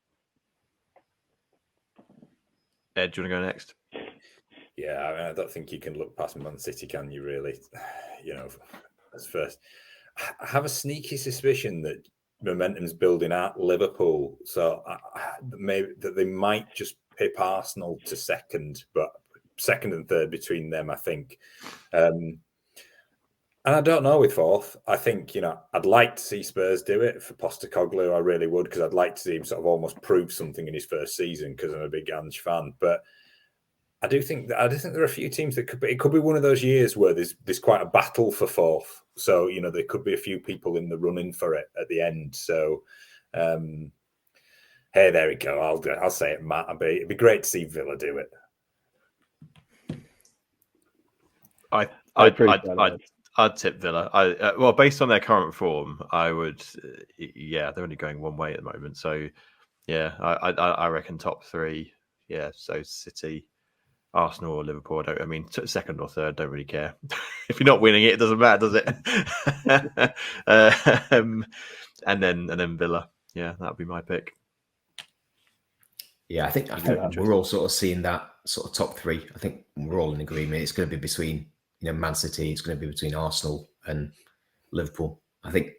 Ed, do you want to go next? Yeah, I don't think you can look past Man City, can you? Really, as first. I have a sneaky suspicion that momentum's building at Liverpool, so maybe that they might just pip Arsenal to second, but second and third between them, I think. And I don't know with fourth. I think, I'd like to see Spurs do it for Postecoglou. I really would, because I'd like to see him sort of almost prove something in his first season, because I'm a big Ange fan. But I do think there are a few teams that it could be one of those years where there's quite a battle for fourth. So, there could be a few people in the running for it at the end. So, hey, there we go. I'll say it, Matt. It'd be great to see Villa do it. I'd tip Villa. Well, based on their current form, I would. Yeah, they're only going one way at the moment. So, yeah, I reckon top three. Yeah, so City, Arsenal, or Liverpool. I mean, second or third, don't really care. If you're not winning it, it doesn't matter, does it? And then Villa. Yeah, that'd be my pick. Yeah, I think we're all sort of seeing that sort of top three. I think we're all in agreement. It's going to be between Man City. It's going to be between Arsenal and Liverpool. I think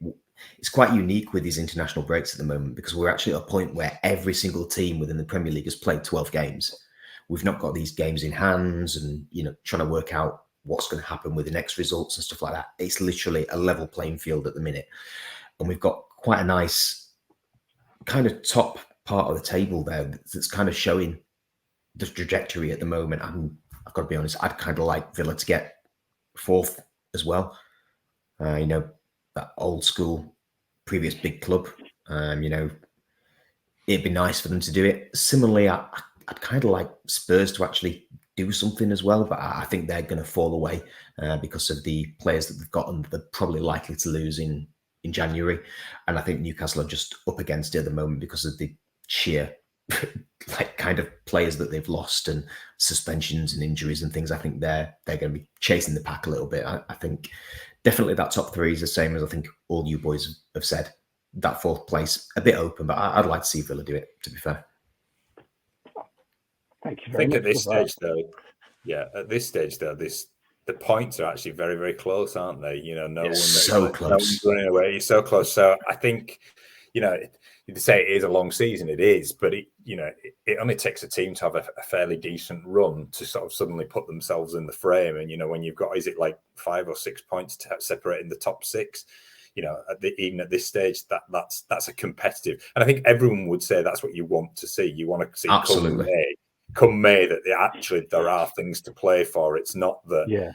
it's quite unique with these international breaks at the moment because we're actually at a point where every single team within the Premier League has played 12 games. We've not got these games in hands and trying to work out what's going to happen with the next results and stuff like that. It's literally a level playing field at the minute, and we've got quite a nice kind of top part of the table there that's kind of showing the trajectory at the moment. I've got to be honest, I'd kind of like Villa to get fourth as well. That old school previous big club. It'd be nice for them to do it. Similarly, I'd kind of like Spurs to actually do something as well, but I think they're going to fall away because of the players that they've got and they're probably likely to lose in January. And I think Newcastle are just up against it at the moment because of the sheer kind of players that they've lost and suspensions and injuries and things. I think they're going to be chasing the pack a little bit. I think definitely that top three is the same as I think all you boys have said. That fourth place a bit open, but I'd like to see Villa do it, to be fair. Thank you very much. At this stage, though, the points are actually very, very close, aren't they? So close. No one's running away. You're so close. So I think, you'd say it is a long season. It is, but it only takes a team to have a fairly decent run to sort of suddenly put themselves in the frame. And when you've got, is it like 5 or 6 points to separate in the top six? Even at this stage, that's a competitive. And I think everyone would say that's what you want to see. You want to see absolutely. Come May that there are things to play for. It's not that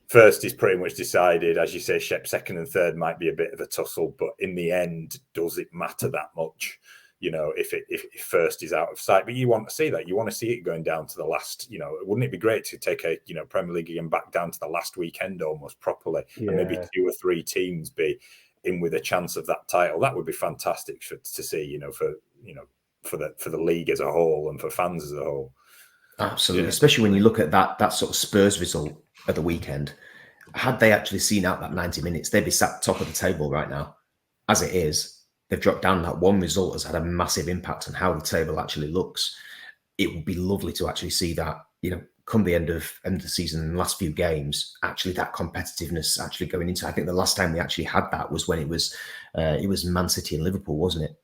first is pretty much decided. As you say, Shepp, second and third might be a bit of a tussle, but in the end, does it matter that much? If first is out of sight, but you want to see that. You want to see it going down to the last. Wouldn't it be great to take a Premier League game back down to the last weekend almost properly, and maybe 2 or 3 teams be in with a chance of that title? That would be fantastic to see. For the league as a whole and for fans as a whole. Absolutely, especially when you look at that sort of Spurs result at the weekend. Had they actually seen out that 90 minutes, they'd be sat top of the table right now. As it is, they've dropped down. That one result has had a massive impact on how the table actually looks. It would be lovely to actually see that, come the end of the season and the last few games, actually that competitiveness actually going into. I think the last time we actually had that was when it was Man City and Liverpool, wasn't it?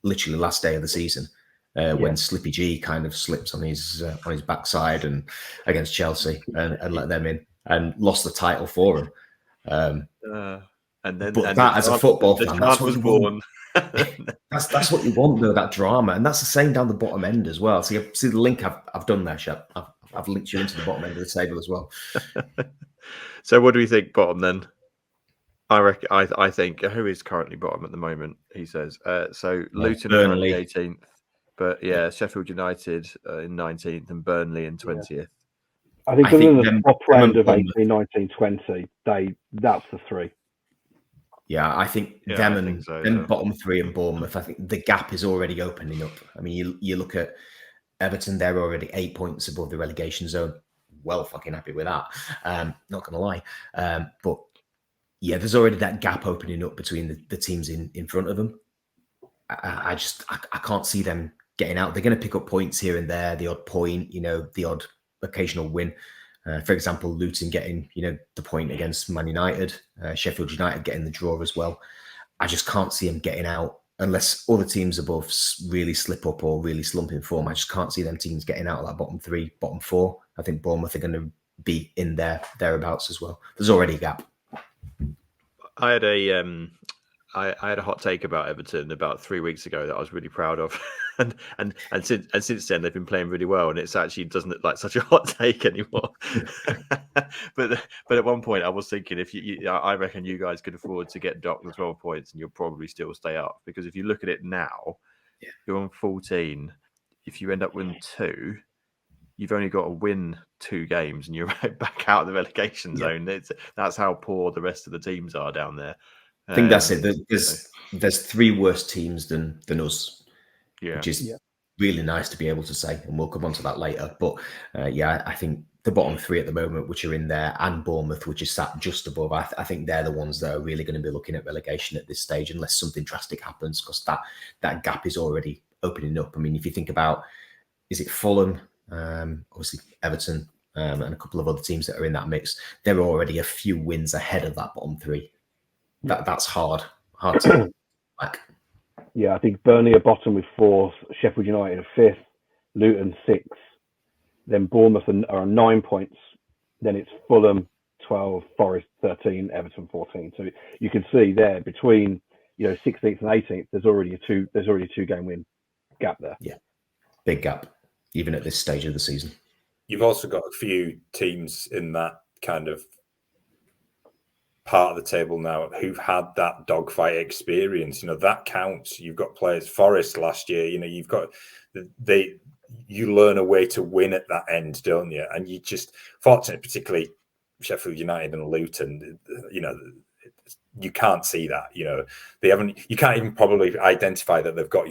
Literally last day of the season, when Slippy G kind of slipped on his backside and against Chelsea and let them in and lost the title for him. That as a football fan, that's what you want. That's what you want, though, that drama, and that's the same down the bottom end as well. So you see the link I've done there, Shepp. I've linked you into the bottom end of the table as well. So what do we think bottom then? I think who is currently bottom at the moment? He says so. Luton are currently 18th, but Sheffield United in 19th and Burnley in 20th. I think the top end of 18, 19, 20, that's the three. Yeah, I think them bottom three and Bournemouth. I think the gap is already opening up. I mean, you look at Everton; they're already 8 points above the relegation zone. Well, fucking happy with that. Not gonna lie, but. Yeah, there's already that gap opening up between the teams in front of them. I can't see them getting out. They're going to pick up points here and there, the odd point, the odd occasional win. For example, Luton getting, the point against Man United, Sheffield United getting the draw as well. I just can't see them getting out unless all the teams above really slip up or really slump in form. I just can't see them teams getting out of that bottom 3, bottom 4. I think Bournemouth are going to be in there, thereabouts as well. There's already a gap. I had a hot take about Everton about 3 weeks ago that I was really proud of, and since then they've been playing really well, and it's actually doesn't look like such a hot take anymore. but at one point I was thinking I reckon you guys could afford to get docked with 12 points and you'll probably still stay up, because if you look at it now, you're on 14. If you end up with 2, you've only got to win 2 games and you're right back out of the relegation zone. That's how poor the rest of the teams are down there. I think that's it. There's 3 worse teams than us, which is really nice to be able to say, and we'll come on to that later. But I think the bottom 3 at the moment, which are in there, and Bournemouth, which is sat just above, I think they're the ones that are really going to be looking at relegation at this stage, unless something drastic happens, because that gap is already opening up. I mean, if you think about, is it Fulham, obviously Everton, and a couple of other teams that are in that mix, they're already a few wins ahead of that bottom 3. That's hard to back. Yeah, I think Burnley are bottom with 4th, Sheffield United are 5th, Luton 6th, then Bournemouth are on 9 points, then it's Fulham 12, Forest 13, Everton 14. So you can see there between 16th and 18th, there's already a 2 game win gap there. Yeah, big gap, even at this stage of the season. You've also got a few teams in that kind of part of the table now who've had that dogfight experience. That counts. You've got players, Forest last year, you've got you learn a way to win at that end, don't you? And you just, fortunately, particularly Sheffield United and Luton, you can't see that. They haven't. You can't even probably identify that they've got,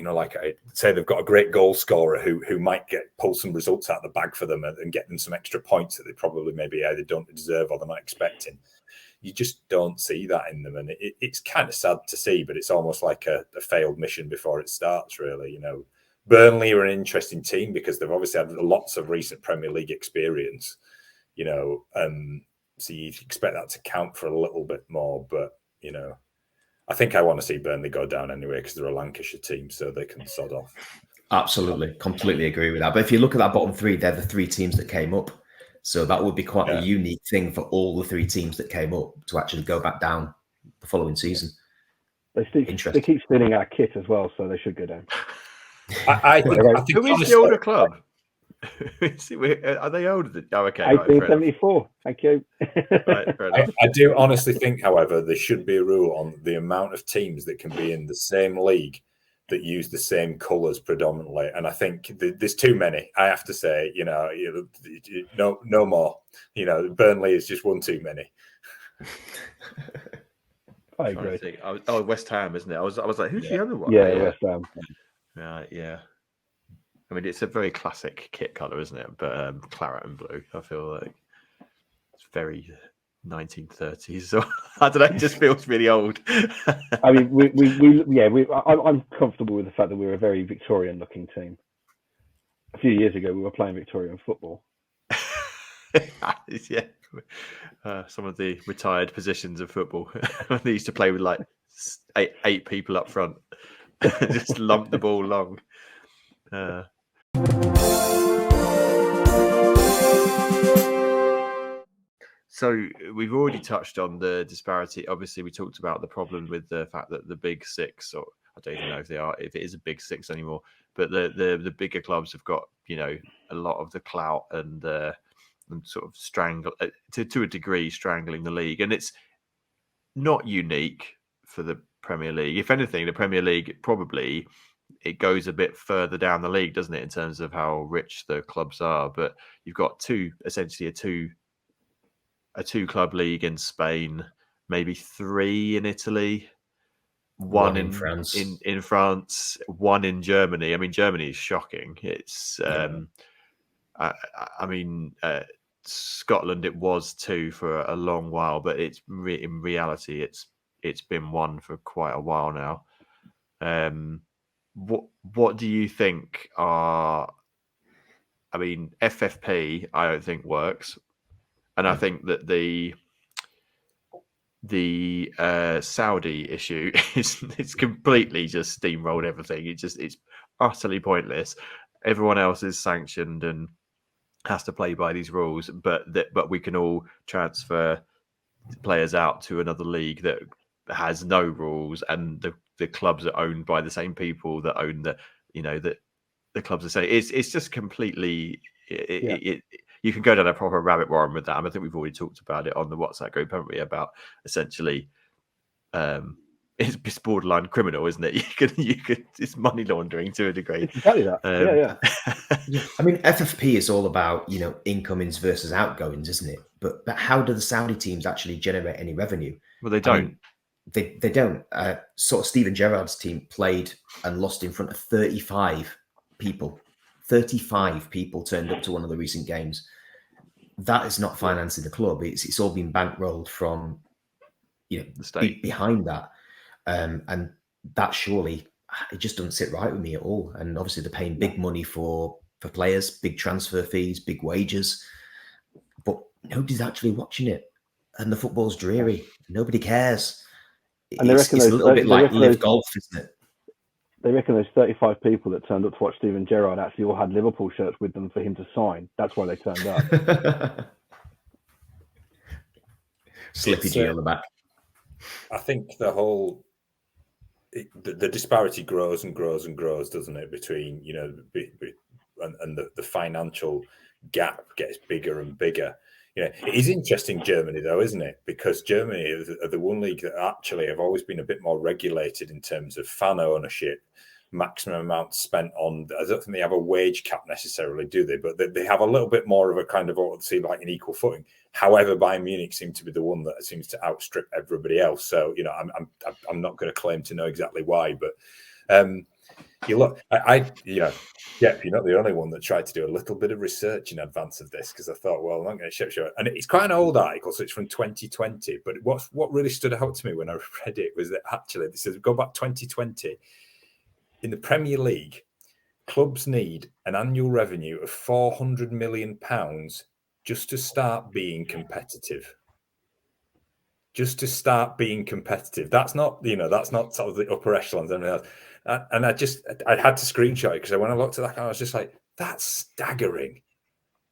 say they've got a great goal scorer who might pull some results out of the bag for them and get them some extra points that they probably maybe either don't deserve or they're not expecting. You just don't see that in them, and it's kind of sad to see. But it's almost like a failed mission before it starts. Really, Burnley are an interesting team because they've obviously had lots of recent Premier League experience. So you expect that to count for a little bit more, but I think I want to see Burnley go down anyway because they're a Lancashire team, so they can sod off. Absolutely, completely agree with that. But if you look at that bottom 3, they're the 3 teams that came up, so that would be quite a unique thing for all the 3 teams that came up to actually go back down the following season. They keep stealing our kit as well, so they should go down. I think who is the older club? Are they older than? Oh, okay. 1874. Thank you. Right, fair enough. I do honestly think, however, there should be a rule on the amount of teams that can be in the same league that use the same colours predominantly, and I think there's too many. I have to say, no more. Burnley is just one too many. I agree. West Ham, isn't it? I was like, who's the other one? Yeah, West Ham. Yeah. I mean, it's a very classic kit colour, isn't it? But claret and blue. I feel like it's very 1930s. So I don't know. It just feels really old. I mean, I'm comfortable with the fact that we're a very Victorian-looking team. A few years ago, we were playing Victorian football. Yeah. Some of the retired positions of football. They used to play with like eight people up front. Just lump the ball long. So we've already touched on the disparity. Obviously, we talked about the problem with the fact that the big 6, or I don't even know if it is a big 6 anymore, but the bigger clubs have got a lot of the clout and sort of strangle to a degree strangling the league, and it's not unique for the Premier League. If anything, the Premier League probably it goes a bit further down the league, doesn't it, in terms of how rich the clubs are? But you've got essentially a 2-club league in Spain, maybe 3 in Italy, one in France, in France, 1 in Germany. I mean, Germany is shocking. It's Scotland, it was 2 for a long while, but it's in reality it's been 1 for quite a while now. What do you think are? I mean, FFP I don't think works, and I think that the Saudi issue it's completely just steamrolled everything. It's utterly pointless. Everyone else is sanctioned and has to play by these rules, but we can all transfer players out to another league that has no rules, and the clubs are owned by the same people that own the clubs are saying it's just completely you can go down a proper rabbit warren with that. I think we've already talked about it on the WhatsApp group, haven't we, about essentially it's borderline criminal, isn't it? You could it's money laundering to a degree. It's exactly that. Yeah. I mean, FFP is all about, incomings versus outgoings, isn't it? But how do the Saudi teams actually generate any revenue? Well, they don't. They don't. Sort of Steven Gerrard's team played and lost in front of 35 people. 35 people turned up to one of the recent games. That is not financing the club. It's all been bankrolled from, the state behind that. And that surely, it just doesn't sit right with me at all. And obviously they're paying big money for players, big transfer fees, big wages, but nobody's actually watching it. And the football's dreary. Nobody cares. And it's a little bit like live golf, isn't it? They reckon those 35 people that turned up to watch Steven Gerrard actually all had Liverpool shirts with them for him to sign. That's why they turned up. Slippy G on the back. I think the disparity grows and grows and grows, doesn't it? Between and the financial gap gets bigger and bigger. It is interesting, Germany, though, isn't it? Because Germany are the one league that actually have always been a bit more regulated in terms of fan ownership, maximum amount spent on. I don't think they have a wage cap necessarily, do they? But they have a little bit more of a kind of what would seem like an equal footing. However, Bayern Munich seem to be the one that seems to outstrip everybody else. So, I'm not going to claim to know exactly why, but you look, you're not the only one that tried to do a little bit of research in advance of this, because I thought, well, I'm not going to show it. And it's quite an old article, so it's from 2020. But what really stood out to me when I read it was that actually, this says, go back 2020, in the Premier League, clubs need an annual revenue of £400 million just to start being competitive. Just to start being competitive. That's not, that's not sort of the upper echelons. And I had to screenshot it, because when I looked at that, I was just like, that's staggering.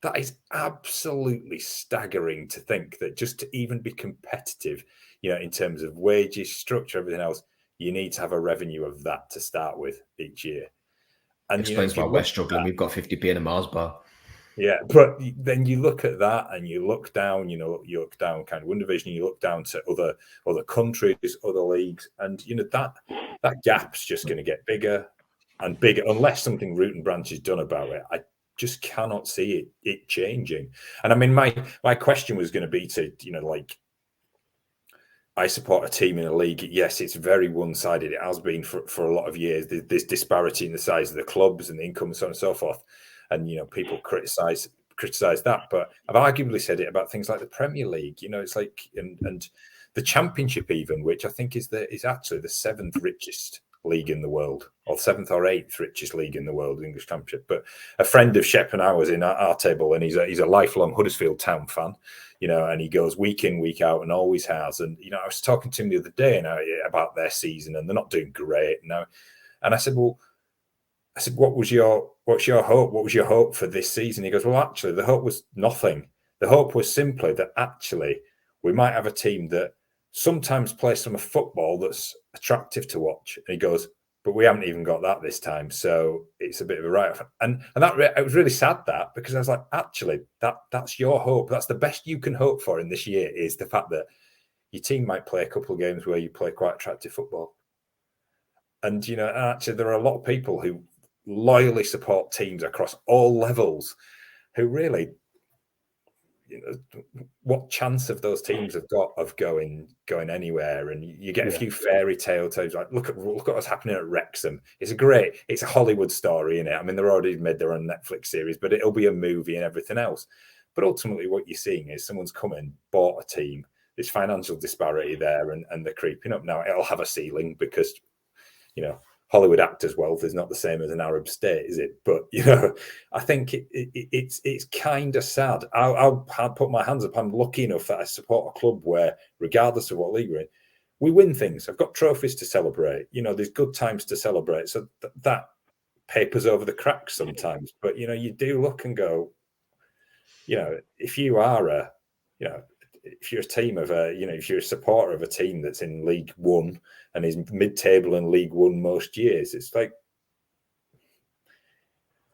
That is absolutely staggering to think that just to even be competitive, in terms of wages, structure, everything else, you need to have a revenue of that to start with each year. And explains why we're struggling. We've got 50p in a Mars bar. Yeah, but then you look at that and you look down, you look down kind of one division, you look down to other countries, other leagues, and that gap's just going to get bigger and bigger unless something root and branch is done about it. I just cannot see it changing. And I mean, my question was going to be to, I support a team in a league. Yes, it's very one-sided. It has been for a lot of years. There's disparity in the size of the clubs and the income and so on and so forth. And, people criticize that. But I've arguably said it about things like the Premier League. It's like, and the Championship even, which I think is actually the 7th richest league in the world, or 7th or 8th richest league in the world, the English Championship. But a friend of Shepp and I was in our table, and he's a lifelong Huddersfield Town fan, and he goes week in, week out, and always has. And, I was talking to him the other day about their season, and they're not doing great now. And I said, what's your hope? What was your hope for this season? He goes, well, actually, the hope was nothing. The hope was simply that actually we might have a team that sometimes plays some football that's attractive to watch. And he goes, but we haven't even got that this time. So it's a bit of a write-off. And that it was really sad, that, because I was like, actually, that's your hope. That's the best you can hope for in this year, is the fact that your team might play a couple of games where you play quite attractive football. And, actually, there are a lot of people who loyally support teams across all levels who really, what chance have those teams have got of going anywhere? And you get a few fairy tale tales, like look at what's happening at Wrexham. It's a Hollywood story, isn't it? I mean, they've already made their own Netflix series, but it'll be a movie and everything else. But ultimately what you're seeing is someone's come in, bought a team, there's financial disparity there, and they're creeping up. Now it'll have a ceiling because Hollywood actors' wealth is not the same as an Arab state, is it? But I think it's kind of sad. I'll put my hands up. I'm lucky enough that I support a club where, regardless of what league we're in, we win things. I've got trophies to celebrate. There's good times to celebrate. So that papers over the cracks sometimes. But you do look and go, if you are if you're a team of if you're a supporter of a team that's in League One and is mid-table in League One most years, it's like,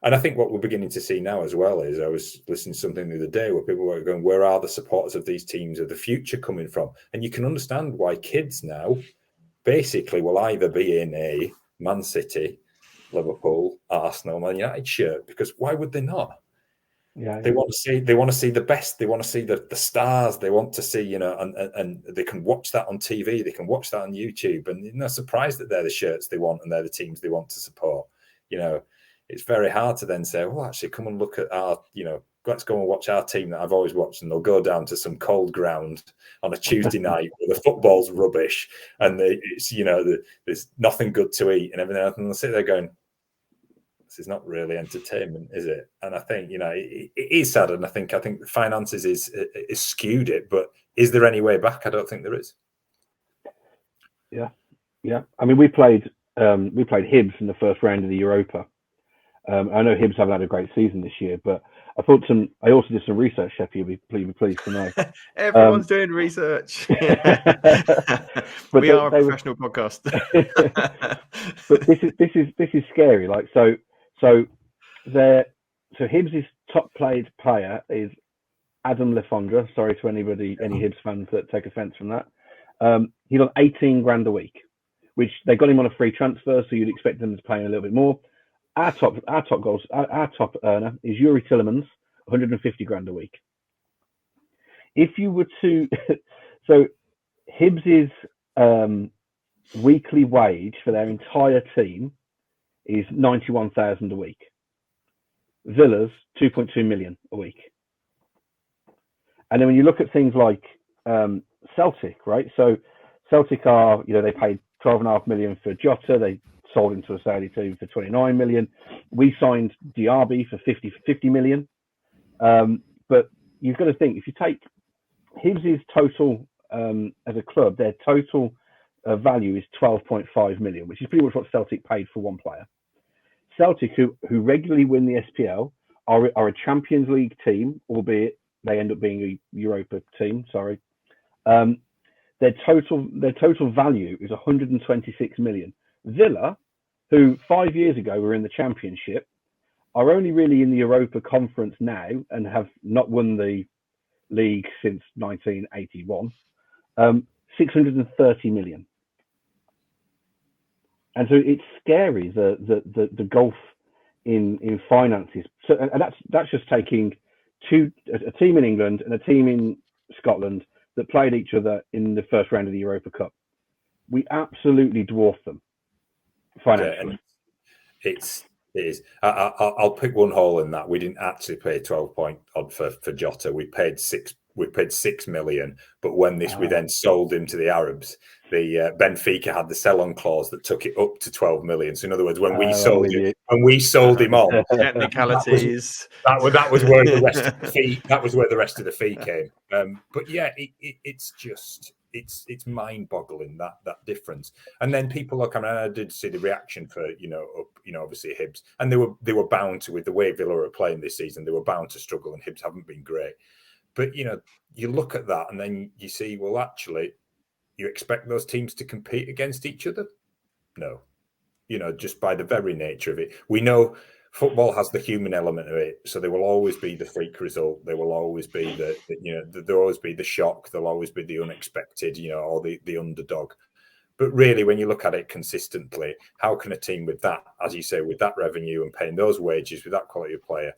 and I think what we're beginning to see now as well is, I was listening to something the other day where people were going, where are the supporters of these teams of the future coming from? And you can understand why kids now basically will either be in a Man City, Liverpool, Arsenal, Man United shirt, because why would they not? Yeah, They want to see the best. They want to see the stars. They want to see, and they can watch that on TV. They can watch that on YouTube, and you're not surprised that they're the shirts they want and they're the teams they want to support. It's very hard to then say, well, actually, come and look at our, let's go and watch our team that I've always watched, and they'll go down to some cold ground on a Tuesday night where the football's rubbish and there's nothing good to eat and everything else, and they'll sit there going, this is not really entertainment, is it? And I think, it is sad, and I think the finances is skewed it, but is there any way back? I don't think there is. Yeah. I mean, we played Hibs in the first round of the Europa. I know Hibs haven't had a great season this year, but I also did some research, Shepp, you'll be pleased to know. Everyone's doing research. But we are a professional podcast. But this is scary. Like so Hibs' top played player is Adam Lefondre. Sorry to any Hibs fans that take offence from that. He's on 18 grand a week, which they got him on a free transfer, so you'd expect them to pay him a little bit more. Our top earner is Yuri Tillemans, 150 grand a week. If you were to, so Hibs' weekly wage for their entire team is 91,000 a week. Villa's 2.2 million a week. And then when you look at things like Celtic, right? So Celtic are, they paid 12.5 million for Jota. They sold him to a Saudi team for 29 million. We signed Diaby for 50 million. But you've got to think, if you take Hibs' total as a club, their total value is 12.5 million, which is pretty much what Celtic paid for one player. Celtic, who regularly win the SPL, are a Champions League team, albeit they end up being a Europa team. Sorry. Their total value is 126 million. Villa, who 5 years ago were in the Championship, are only really in the Europa Conference now and have not won the league since 1981. 630 million. And so it's scary the gulf in finances. So, and that's just taking a team in England and a team in Scotland that played each other in the first round of the Europa Cup. We absolutely dwarf them financially. Yeah, it is. I'll pick one hole in that. We didn't actually pay 12 point odd for Jota. We paid 6 million, but when we then sold him to the Arabs, the Benfica had the sell-on clause that took it up to 12 million. So in other words, when we sold him on, technicalities. That was where the rest of the fee. That was where the rest of the fee came. But yeah, it's just mind-boggling that difference. And then people look. I mean, I did see the reaction for obviously Hibs, and they were bound to, with the way Villa are playing this season, they were bound to struggle, and Hibs haven't been great. But you look at that, and then you see, well, actually, you expect those teams to compete against each other? No. Just by the very nature of it, we know football has the human element of it, so there will always be the freak result. There will always be there'll always be the shock. There'll always be the unexpected, or the underdog. But really, when you look at it consistently, how can a team with that, as you say, with that revenue and paying those wages, with that quality of player,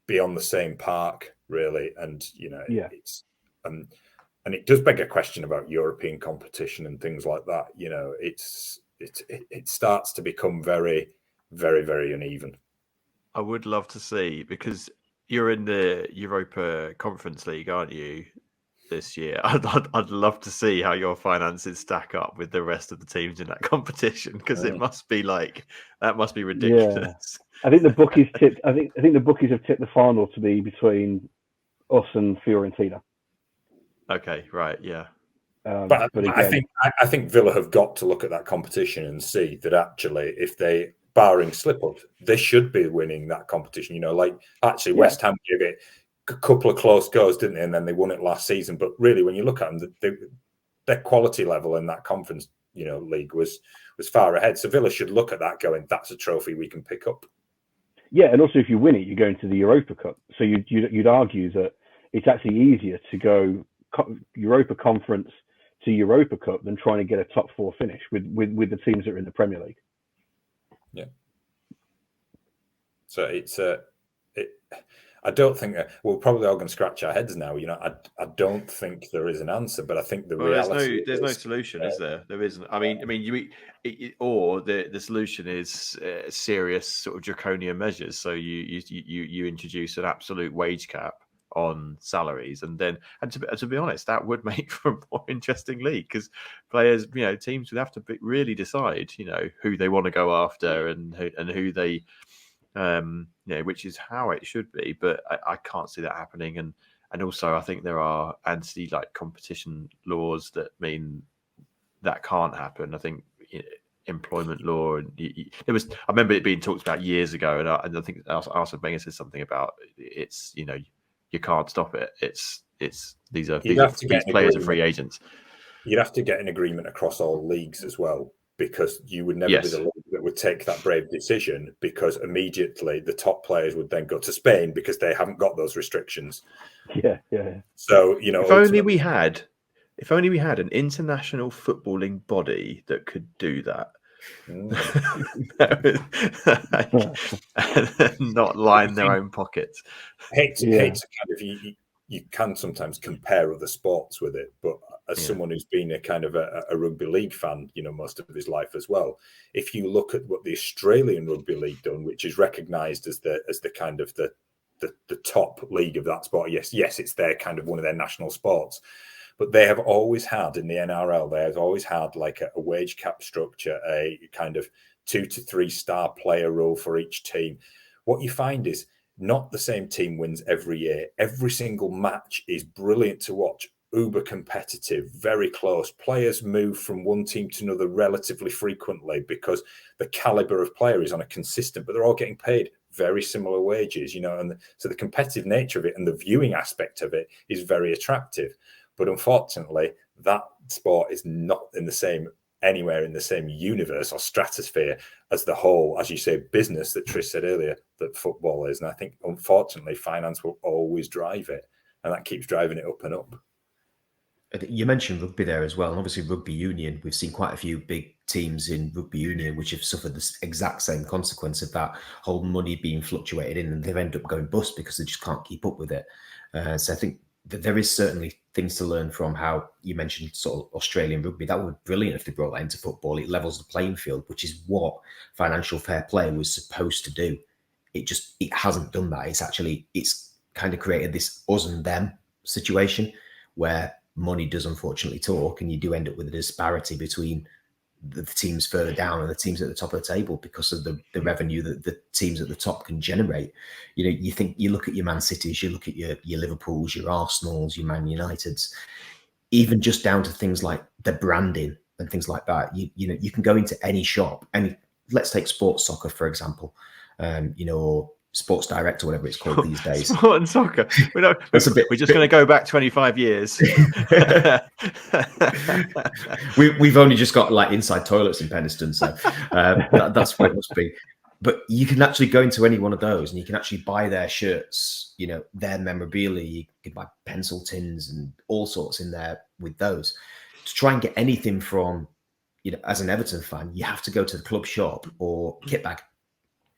be on the same park, really? And it's and it does beg a question about European competition and things like that. It starts to become very, very, very uneven. I would love to see, because you're in the Europa Conference League, aren't you, this year? I'd love to see how your finances stack up with the rest of the teams in that competition, because it must be that must be ridiculous. Yeah. I think the bookies tipped. I think the bookies have tipped the final to be between us and Fiorentina. Okay, right, yeah. But again, I think Villa have got to look at that competition and see that actually, if they, barring slip-ups, they should be winning that competition. West Ham gave it a couple of close goes, didn't they? And then they won it last season. But really, when you look at them, their quality level in that conference, league was far ahead. So Villa should look at that going, that's a trophy we can pick up. Yeah, and also if you win it, you go into the Europa Cup. So you'd argue that it's actually easier to go Europa Conference to Europa Cup than trying to get a top 4 finish with the teams that are in the Premier League. Yeah. So it's I don't think we're probably all going to scratch our heads now. I don't think there is an answer, but I think the reality there's no solution, is there? There isn't. I mean, the solution is serious sort of draconian measures. So you introduce an absolute wage cap on salaries, and to be honest, that would make for a more interesting league, because players, teams would have to really decide, who they want to go after and who they. Which is how it should be, but I can't see that happening. And also, I think there are competition laws that mean that can't happen. I think employment law, and I remember it being talked about years ago, and I think Arsene Wenger said something about it's you can't stop it. These players are free agents. You'd have to get an agreement across all leagues as well, because you would never be the league that would take that brave decision, because immediately the top players would then go to Spain because they haven't got those restrictions. Yeah. So, if only we had an international footballing body that could do that. Not line their own pockets. Hate to kind of you can sometimes compare other sports with it, but as someone who's been a kind of a rugby league fan, most of his life as well, if you look at what the Australian Rugby League done, which is recognised as the kind of the top league of that sport, yes, it's their kind of one of their national sports, but they have always had in the NRL, they have always had like a wage cap structure, a kind of 2 to 3 star player rule for each team. What you find is not the same team wins every year. Every single match is brilliant to watch. Uber competitive, very close. Players move from one team to another relatively frequently because the caliber of player is on a consistent, but they're all getting paid very similar wages, and so the competitive nature of it and the viewing aspect of it is very attractive. But unfortunately, that sport is not anywhere in the same universe or stratosphere as the whole, as you say, business that Tris said earlier, that football is. And I think, unfortunately, finance will always drive it, and that keeps driving it up and up. You mentioned rugby there as well, and obviously rugby union. We've seen quite a few big teams in rugby union which have suffered the exact same consequence of that whole money being fluctuated in, and they've ended up going bust because they just can't keep up with it. So I think that there is certainly things to learn from how you mentioned sort of Australian rugby. That would be brilliant if they brought that into football. It levels the playing field, which is what financial fair play was supposed to do. It hasn't done that. It's kind of created this us and them situation where money does unfortunately talk, and you do end up with a disparity between the teams further down and the teams at the top of the table because of the revenue that the teams at the top can generate. You look at your Man Cities, you look at your Liverpools, your Arsenals, your Man Uniteds, even just down to things like the branding and things like that. You can go into any shop, let's take sports soccer, for example, or Sports Direct or whatever it's called these days. Sport and soccer. We're just going to go back 25 years. We've only just got like inside toilets in Penistone, so that's what it must be. But you can actually go into any one of those and you can actually buy their shirts, their memorabilia. You can buy pencil tins and all sorts in there with those. To try and get anything from, as an Everton fan, you have to go to the club shop or kit bag.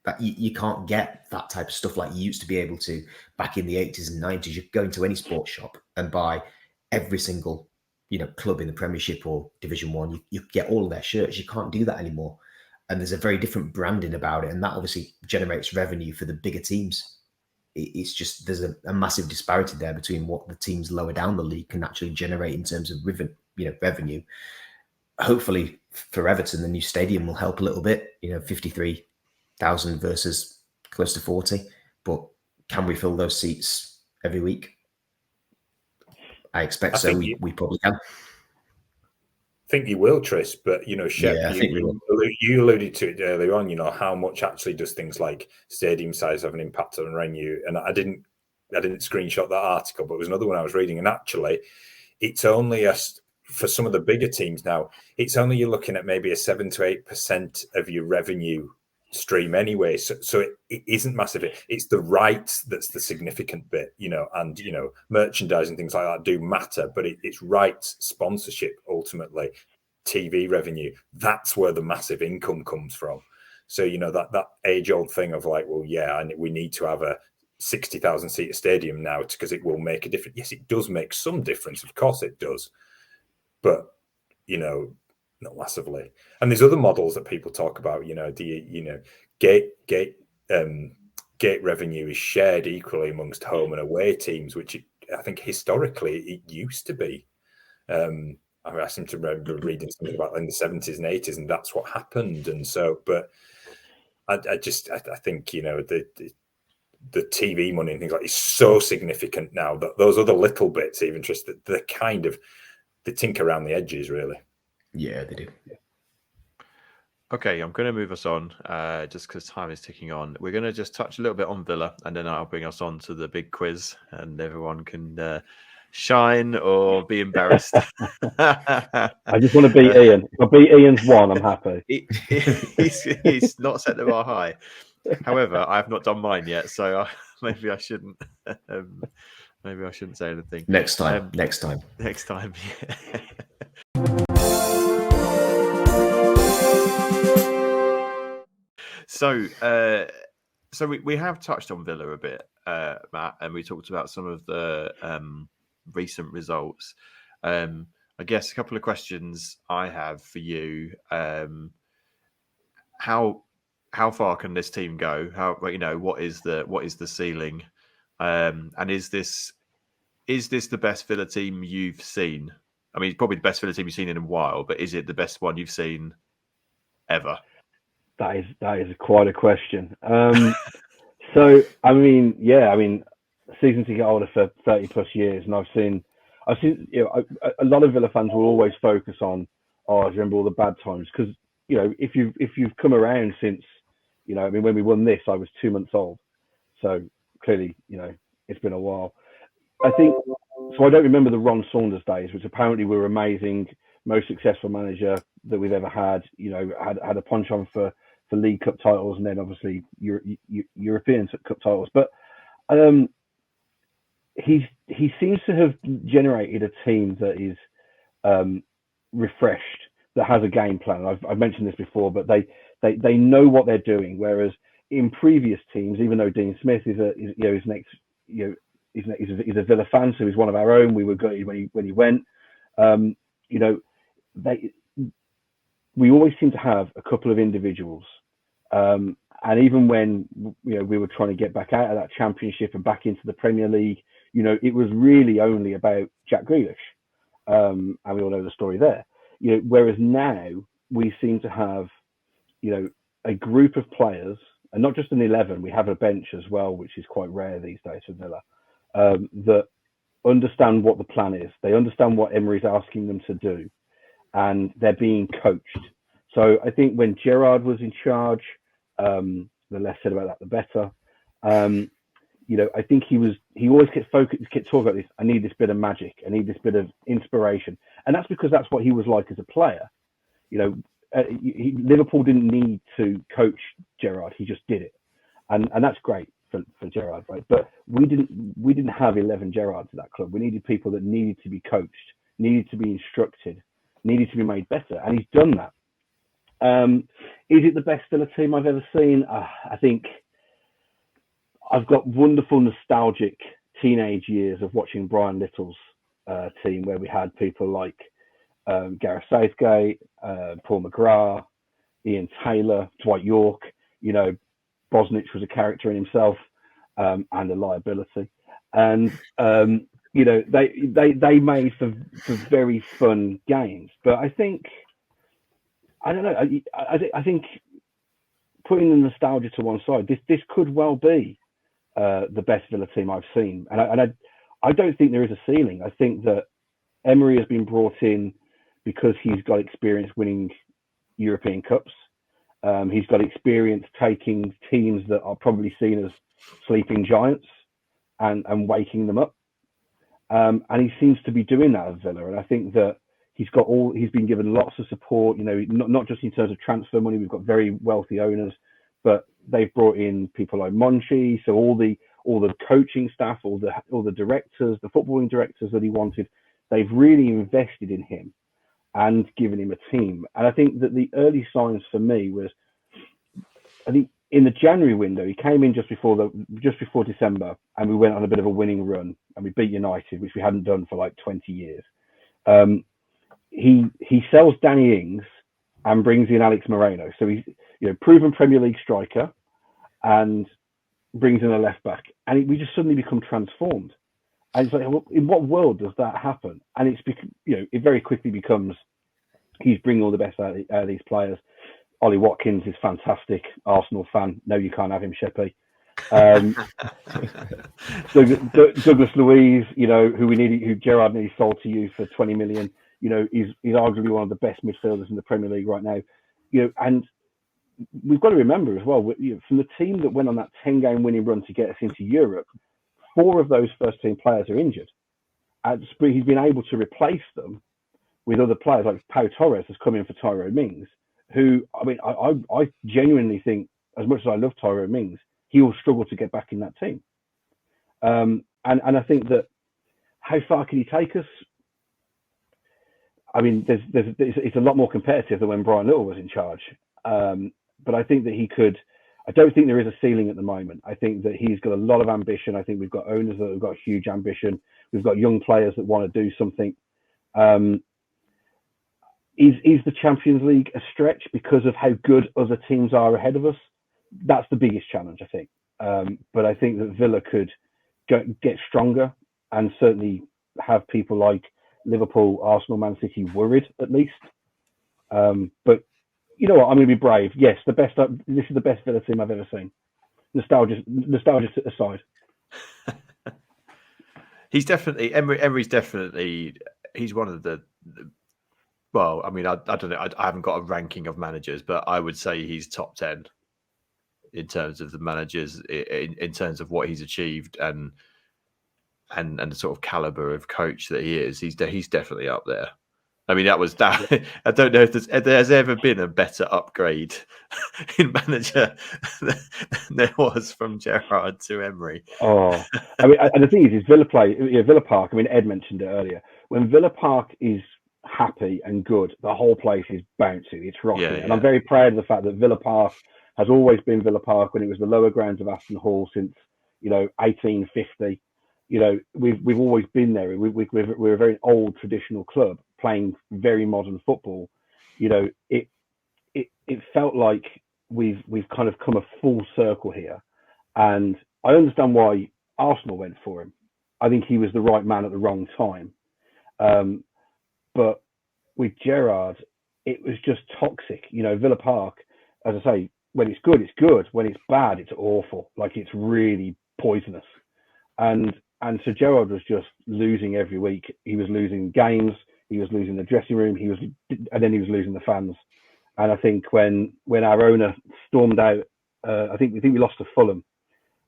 But you can't get that type of stuff like you used to be able to back in the 80s and 90s. You could go into any sports shop and buy every single, club in the Premiership or Division 1. You get all of their shirts. You can't do that anymore. And there's a very different branding about it. And that obviously generates revenue for the bigger teams. It's just, there's a massive disparity there between what the teams lower down the league can actually generate in terms of revenue. Hopefully for Everton, the new stadium will help a little bit, 53,000 versus close to 40, but can we fill those seats every week? I expect so. We probably can. I think you will, Tris, but Shepp, you alluded to it earlier on, how much actually does things like stadium size have an impact on revenue? And I didn't screenshot that article, but it was another one I was reading, and actually it's only for some of the bigger teams now, it's only you're looking at maybe a 7 to 8% of your revenue stream anyway, so it isn't massive. It's the rights that's the significant bit, and merchandise and things like that do matter, but it's rights, sponsorship, ultimately TV revenue. That's where the massive income comes from. So that age-old thing of like, well, yeah, and we need to have a 60,000 seat stadium now because it will make a difference. Yes, it does make some difference, of course it does, but not massively. And there's other models that people talk about. Gate revenue is shared equally amongst home and away teams, which I think historically it used to be. I seem to remember reading something about in the 70s and 80s, and that's what happened. And so, but I think the TV money and things like that is so significant now that those other little bits, even just they're kind of they tinker around the edges, really. Yeah, they do. Yeah. Okay, I'm going to move us on just because time is ticking on. We're going to just touch a little bit on Villa, and then I'll bring us on to the big quiz, and everyone can shine or be embarrassed. I just want to beat Ian. If I beat Ian's one, I'm happy. He's not set the bar high. However, I have not done mine yet, so maybe I shouldn't. Maybe I shouldn't say anything. Next time. Next time. Yeah. So we have touched on Villa a bit, Matt, and we talked about some of the recent results. I guess a couple of questions I have for you. How far can this team go? What is the ceiling? And is this the best Villa team you've seen? I mean, it's probably the best Villa team you've seen in a while, but is it the best one you've seen ever? That is quite a question. So I mean, season ticket holder for 30 plus years, and I've seen a lot of Villa fans will always focus on, I remember all the bad times, because if you've come around since, when we won this, I was 2 months old, so clearly it's been a while. I think so. I don't remember the Ron Saunders days, which apparently were amazing, most successful manager that we've ever had. Had a punch on for League Cup titles, and then obviously European Cup titles. But he seems to have generated a team that is refreshed, that has a game plan. I've mentioned this before, but they know what they're doing. Whereas in previous teams, even though Dean Smith is a Villa fan, so he's one of our own. We were gutted when he went. We always seem to have a couple of individuals, and even when we were trying to get back out of that Championship and back into the Premier League, it was really only about Jack Grealish, and we all know the story there. Whereas now we seem to have a group of players, and not just an 11. We have a bench as well, which is quite rare these days for Villa, that understand what the plan is. They understand what Emery's asking them to do, and they're being coached. So I think when Gerrard was in charge, the less said about that, the better. I think he always kept talking about this. I need this bit of magic. I need this bit of inspiration. And that's because that's what he was like as a player. Liverpool didn't need to coach Gerrard. He just did it. And that's great for Gerrard, right? But we didn't have 11 Gerrards at that club. We needed people that needed to be coached, needed to be instructed, needed to be made better. And he's done that. Is it the best Villa team I've ever seen? I think I've got wonderful nostalgic teenage years of watching Brian Little's team, where we had people like Gareth Southgate, Paul McGrath, Ian Taylor, Dwight York. Bosnich was a character in himself, and a liability. And they made for very fun games. But I think, I don't know. I think putting the nostalgia to one side, this could well be the best Villa team I've seen, and I don't think there is a ceiling. I think that Emery has been brought in because he's got experience winning European Cups. He's got experience taking teams that are probably seen as sleeping giants and waking them up. And he seems to be doing that at Villa. And I think that he's been given lots of support, not just in terms of transfer money. We've got very wealthy owners, but they've brought in people like Monchi, so all the coaching staff, all the directors, the footballing directors that he wanted, they've really invested in him and given him a team. And I think that the early signs for me was, I think in the January window, he came in just before December, and we went on a bit of a winning run, and we beat United, which we hadn't done for like 20 years. He sells Danny Ings and brings in Alex Moreno. So he's proven Premier League striker, and brings in a left back, and we just suddenly become transformed. And it's like, well, in what world does that happen? And it's it very quickly becomes he's bringing all the best out of these players. Ollie Watkins is fantastic. Arsenal fan. No, you can't have him, Sheppy. Douglas Luiz, who Gerrard nearly sold to you for 20 million. Is arguably one of the best midfielders in the Premier League right now. And we've got to remember as well, from the team that went on that 10-game winning run to get us into Europe, 4 of those first-team players are injured. And he's been able to replace them with other players, like Pau Torres has come in for Tyrone Mings, who, I genuinely think, as much as I love Tyrone Mings, he will struggle to get back in that team. And I think that, how far can he take us? It's a lot more competitive than when Brian Little was in charge. But I think that he could. I don't think there is a ceiling at the moment. I think that he's got a lot of ambition. I think we've got owners that have got huge ambition. We've got young players that want to do something. Is the Champions League a stretch because of how good other teams are ahead of us? That's the biggest challenge, I think. But I think that Villa could get stronger and certainly have people like Liverpool, Arsenal, Man City worried at least. But you know what? I'm going to be brave. Yes, this is the best Villa team I've ever seen. Nostalgia aside. He's definitely Emery's definitely. He's one of the. Well, I don't know. I haven't got a ranking of managers, but I would say he's top 10 in terms of the managers, in terms of what he's achieved and the sort of caliber of coach that he is. He's definitely up there. I mean, that was that. I don't know if there's ever been a better upgrade in manager than there was from Gerrard to Emery. Oh, and the thing is Villa Park. Ed mentioned it earlier. When Villa Park is happy and good, the whole place is bouncy. It's rocking, and I'm very proud of the fact that Villa Park has always been Villa Park when it was the lower grounds of Aston Hall since 1850. We've always been there. We're a very old traditional club playing very modern football. It felt like we've kind of come a full circle here, and I understand why Arsenal went for him. I think he was the right man at the wrong time. But with Gerrard, it was just toxic. Villa Park, as I say, when it's good, it's good. When it's bad, it's awful. Like, it's really poisonous. And so Gerrard was just losing every week. He was losing games. He was losing the dressing room. And then he was losing the fans. And I think when our owner stormed out, I think we lost to Fulham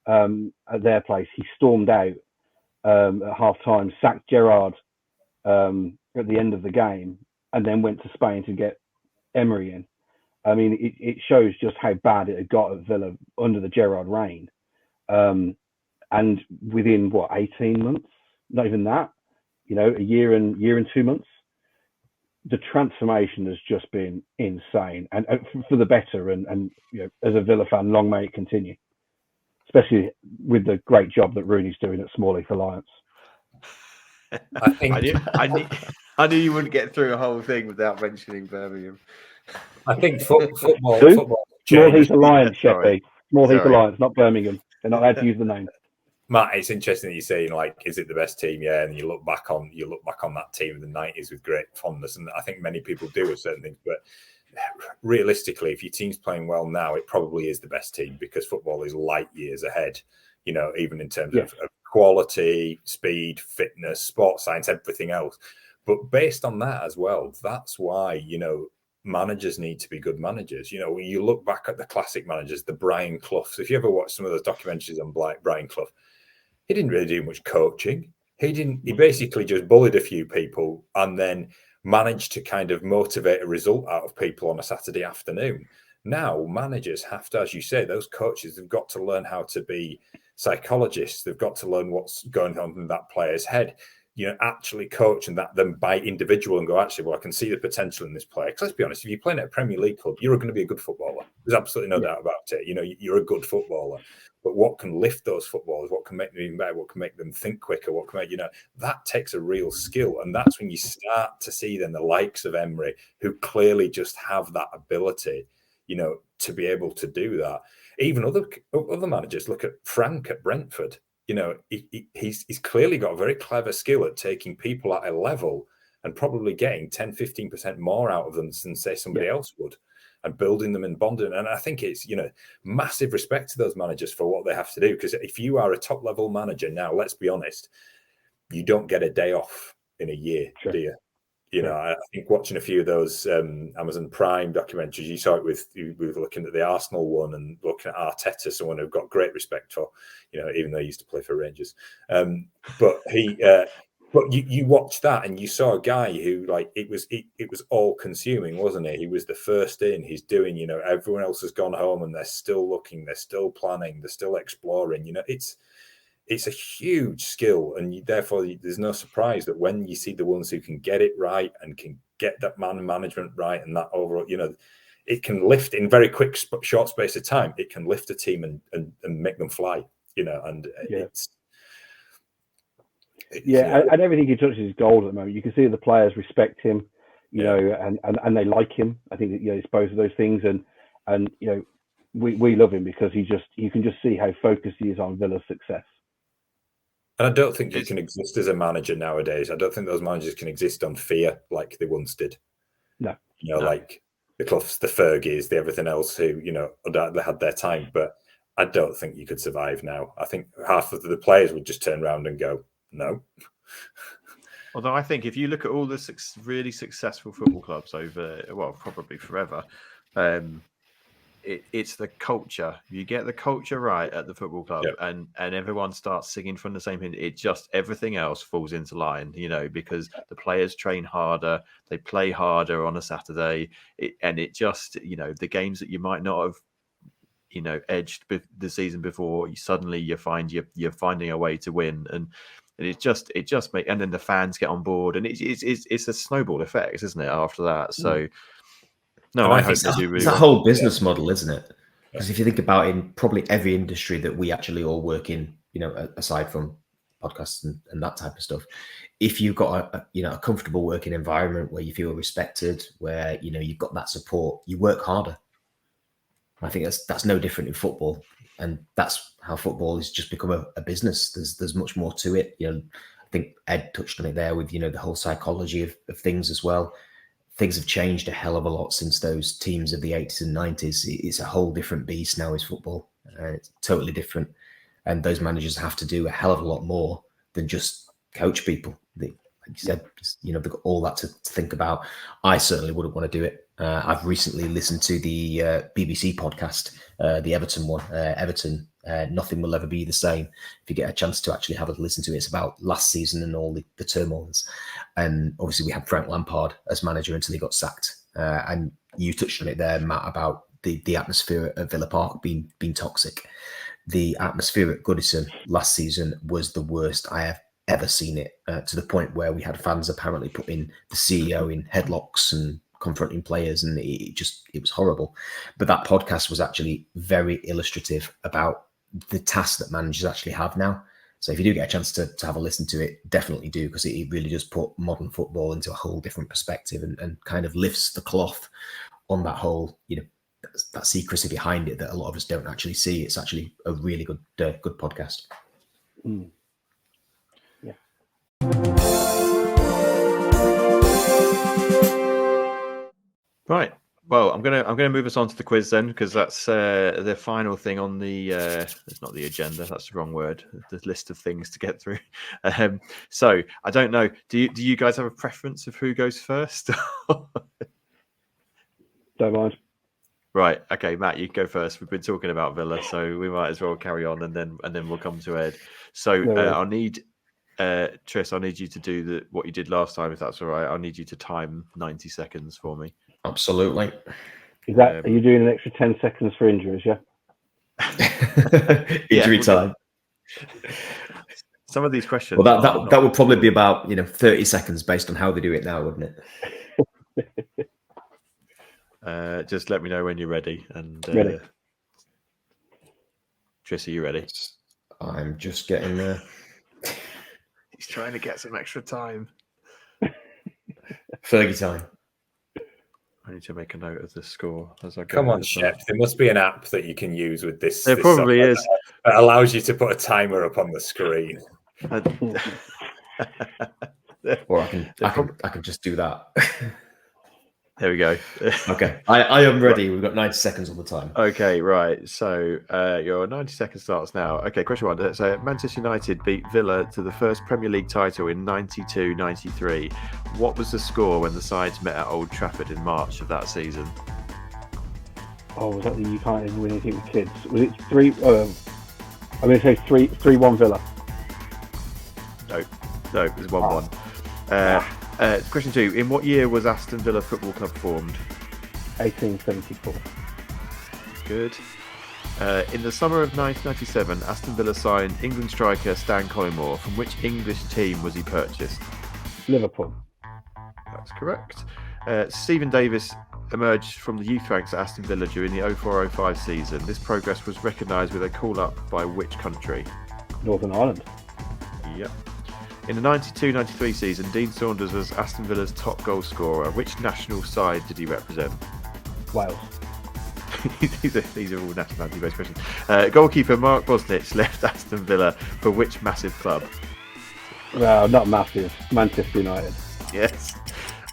at their place. He stormed out at half time, sacked Gerrard at the end of the game, and then went to Spain to get Emery in. I mean, it shows just how bad it had got at Villa under the Gerrard reign. And within 18 months, not even that, a year and 2 months, the transformation has just been insane, and for the better. And as a Villa fan, long may it continue, especially with the great job that Rooney's doing at Small Leaf Alliance. I think I knew you wouldn't get through a whole thing without mentioning Birmingham. I think football. Small Heath Alliance, Sheppy. Small Heath Alliance, not Birmingham. They're not allowed to use the name. Matt, it's interesting that you're saying, like, is it the best team? Yeah, and you look back on that team in the 90s with great fondness, and I think many people do with certain things. But realistically, if your team's playing well now, it probably is the best team, because football is light years ahead. Even in terms of quality, speed, fitness, sports science, everything else. But based on that as well, that's why managers need to be good managers. When you look back at the classic managers, the Brian Cloughs. If you ever watch some of those documentaries on Brian Clough, he didn't really do much coaching. He basically just bullied a few people and then managed to kind of motivate a result out of people on a Saturday afternoon. Now managers have to, as you say, those coaches have got to learn how to be psychologists. They've got to learn what's going on in that player's head. Actually coach and that them by individual and go, actually, well, I can see the potential in this player. Because let's be honest, if you're playing at a Premier League club, you're going to be a good footballer. There's absolutely no doubt about it. You're a good footballer. But what can lift those footballers? What can make them even better? What can make them think quicker? What can make, that takes a real skill. And that's when you start to see then the likes of Emery, who clearly just have that ability, to be able to do that. Even other managers, look at Frank at Brentford. He's clearly got a very clever skill at taking people at a level and probably getting 10, 15% more out of them than, say, somebody else would, and building them and bonding. And I think it's, massive respect to those managers for what they have to do. Because if you are a top level manager now, let's be honest, you don't get a day off in a year, do you? I think watching a few of those Amazon Prime documentaries, you saw it with looking at the Arsenal one and looking at Arteta, someone who've got great respect for, even though he used to play for Rangers. But you watched that and you saw a guy who, like, it was all consuming, wasn't it? He was the first in. He's doing, everyone else has gone home and they're still looking, they're still planning, they're still exploring. It's a huge skill, and therefore there's no surprise that when you see the ones who can get it right and can get that man management right and that overall, it can lift in very quick, short space of time. It can lift a team and make them fly, and and everything he touches is gold at the moment. You can see the players respect him, and they like him. I think that, it's both of those things, and we love him because you can just see how focused he is on Villa's success. And I don't think you can exist as a manager nowadays. I don't think those managers can exist on fear like they once did. No. Like the Cloughs, the Fergies, the everything else who, they had their time. But I don't think you could survive now. I think half of the players would just turn around and go, no. Although I think if you look at all the really successful football clubs over, probably forever, it's the culture. You get the culture right at the football club, and everyone starts singing from the same hymn. It just, everything else falls into line, because the players train harder, they play harder on a Saturday, and it just, the games that you might not have, edged the season before, you find you're finding a way to win, and it just makes, and then the fans get on board, and it's a snowball effect, isn't it? After that, so. No, I hope they do really. It's a whole business model, isn't it? Because if you think about in probably every industry that we actually all work in, aside from podcasts and that type of stuff, if you've got a comfortable working environment where you feel respected, where you've got that support, you work harder. I think that's no different in football, and that's how football has just become a business. There's much more to it. I think Ed touched on it there with the whole psychology of things as well. Things have changed a hell of a lot since those teams of the 80s and 90s. It's a whole different beast now, is football. It's totally different. And those managers have to do a hell of a lot more than just coach people. Like you said, they've got all that to think about. I certainly wouldn't want to do it. I've recently listened to the BBC podcast, the Everton one. Everton, Nothing Will Ever Be the Same. If you get a chance to actually have a listen to it, it's about last season and all the turmoils. And obviously we had Frank Lampard as manager until he got sacked. And you touched on it there, Matt, about the atmosphere at Villa Park being toxic. The atmosphere at Goodison last season was the worst I have ever seen it, to the point where we had fans apparently putting the CEO in headlocks and confronting players, and it was horrible. But that podcast was actually very illustrative about the task that managers actually have now. So if you do get a chance to have a listen to it, definitely do, because it really does put modern football into a whole different perspective and kind of lifts the cloth on that whole, that secrecy behind it that a lot of us don't actually see. It's actually a really good podcast. Mm. Yeah. Right. Well, I'm gonna move us on to the quiz then, because that's the final thing on the. It's not the agenda. That's the wrong word. The list of things to get through. So I don't know. Do you guys have a preference of who goes first? Don't mind. Right. Okay, Matt, you go first. We've been talking about Villa, so we might as well carry on, and then we'll come to Ed. So I'll need. Tris, I need you to do what you did last time, if that's all right. I'll need you to time 90 seconds for me. Absolutely. Is that? Are you doing an extra 10 seconds for injuries? Yeah. Injury time. Some of these questions. Well, that would probably be about 30 seconds based on how they do it now, wouldn't it? Just let me know when you're ready. And ready. Tris, are you ready? I'm just getting there. He's trying to get some extra time. Fergie time. I need to make a note of the score as I go. Come on, Shepp. There must be an app that you can use with this. There probably is. That allows you to put a timer up on the screen. Or I can just do that. There we go. Okay, I am ready. We've got 90 seconds on the time. Okay, right. So your 90 seconds starts now. Okay, question one. So Manchester United beat Villa to the first Premier League title in 92-93. What was the score when the sides met at Old Trafford in March of that season? Oh, was that the you can't even win anything with kids? Was it 3? I'm going to say 3-1 Villa. No, it was 1-1. Question two. In what year was Aston Villa Football Club formed? 1874. Good. In the summer of 1997, Aston Villa signed England striker Stan Collymore. From which English team was he purchased? Liverpool. That's correct. Stephen Davis emerged from the youth ranks at Aston Villa during the 04-05 season. This progress was recognised with a call-up by which country? Northern Ireland. Yep. In the 92-93 season, Dean Saunders was Aston Villa's top goal scorer. Which national side did he represent? Wales. these are all nationality-based questions. Goalkeeper Mark Bosnich left Aston Villa for which massive club? Well, not massive. Manchester United. Yes.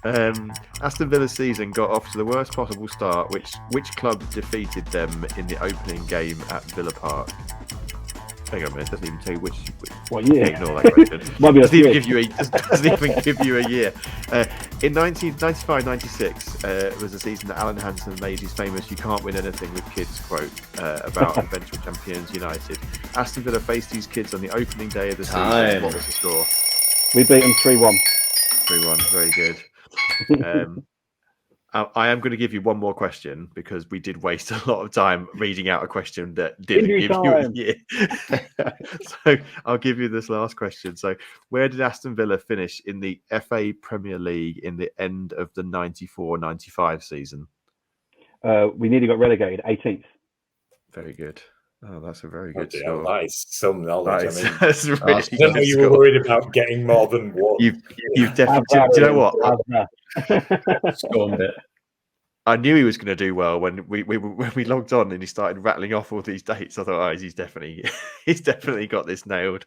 Aston Villa's season got off to the worst possible start. Which club defeated them in the opening game at Villa Park? Hang on a minute, it doesn't even tell you which what year? Ignore that question. Doesn't even give you a year. In 1995-96 was the season that Alan Hansen made his famous "You can't win anything with kids" quote about eventual champions United. Aston Villa faced these kids on the opening day of the season. What was the score? We beat them 3-1. 3-1, very good. I am going to give you one more question because we did waste a lot of time reading out a question that didn't give you a year. So I'll give you this last question. So where did Aston Villa finish in the FA Premier League in the end of the 94-95 season? We nearly got relegated, 18th. Very good. Oh, that's a very good score. That is some knowledge. Nice. I mean, that's really I don't know you were worried about getting more than one. You've definitely. Do you know what? Scorned it. I knew he was going to do well when we logged on and he started rattling off all these dates. I thought, he's definitely got this nailed.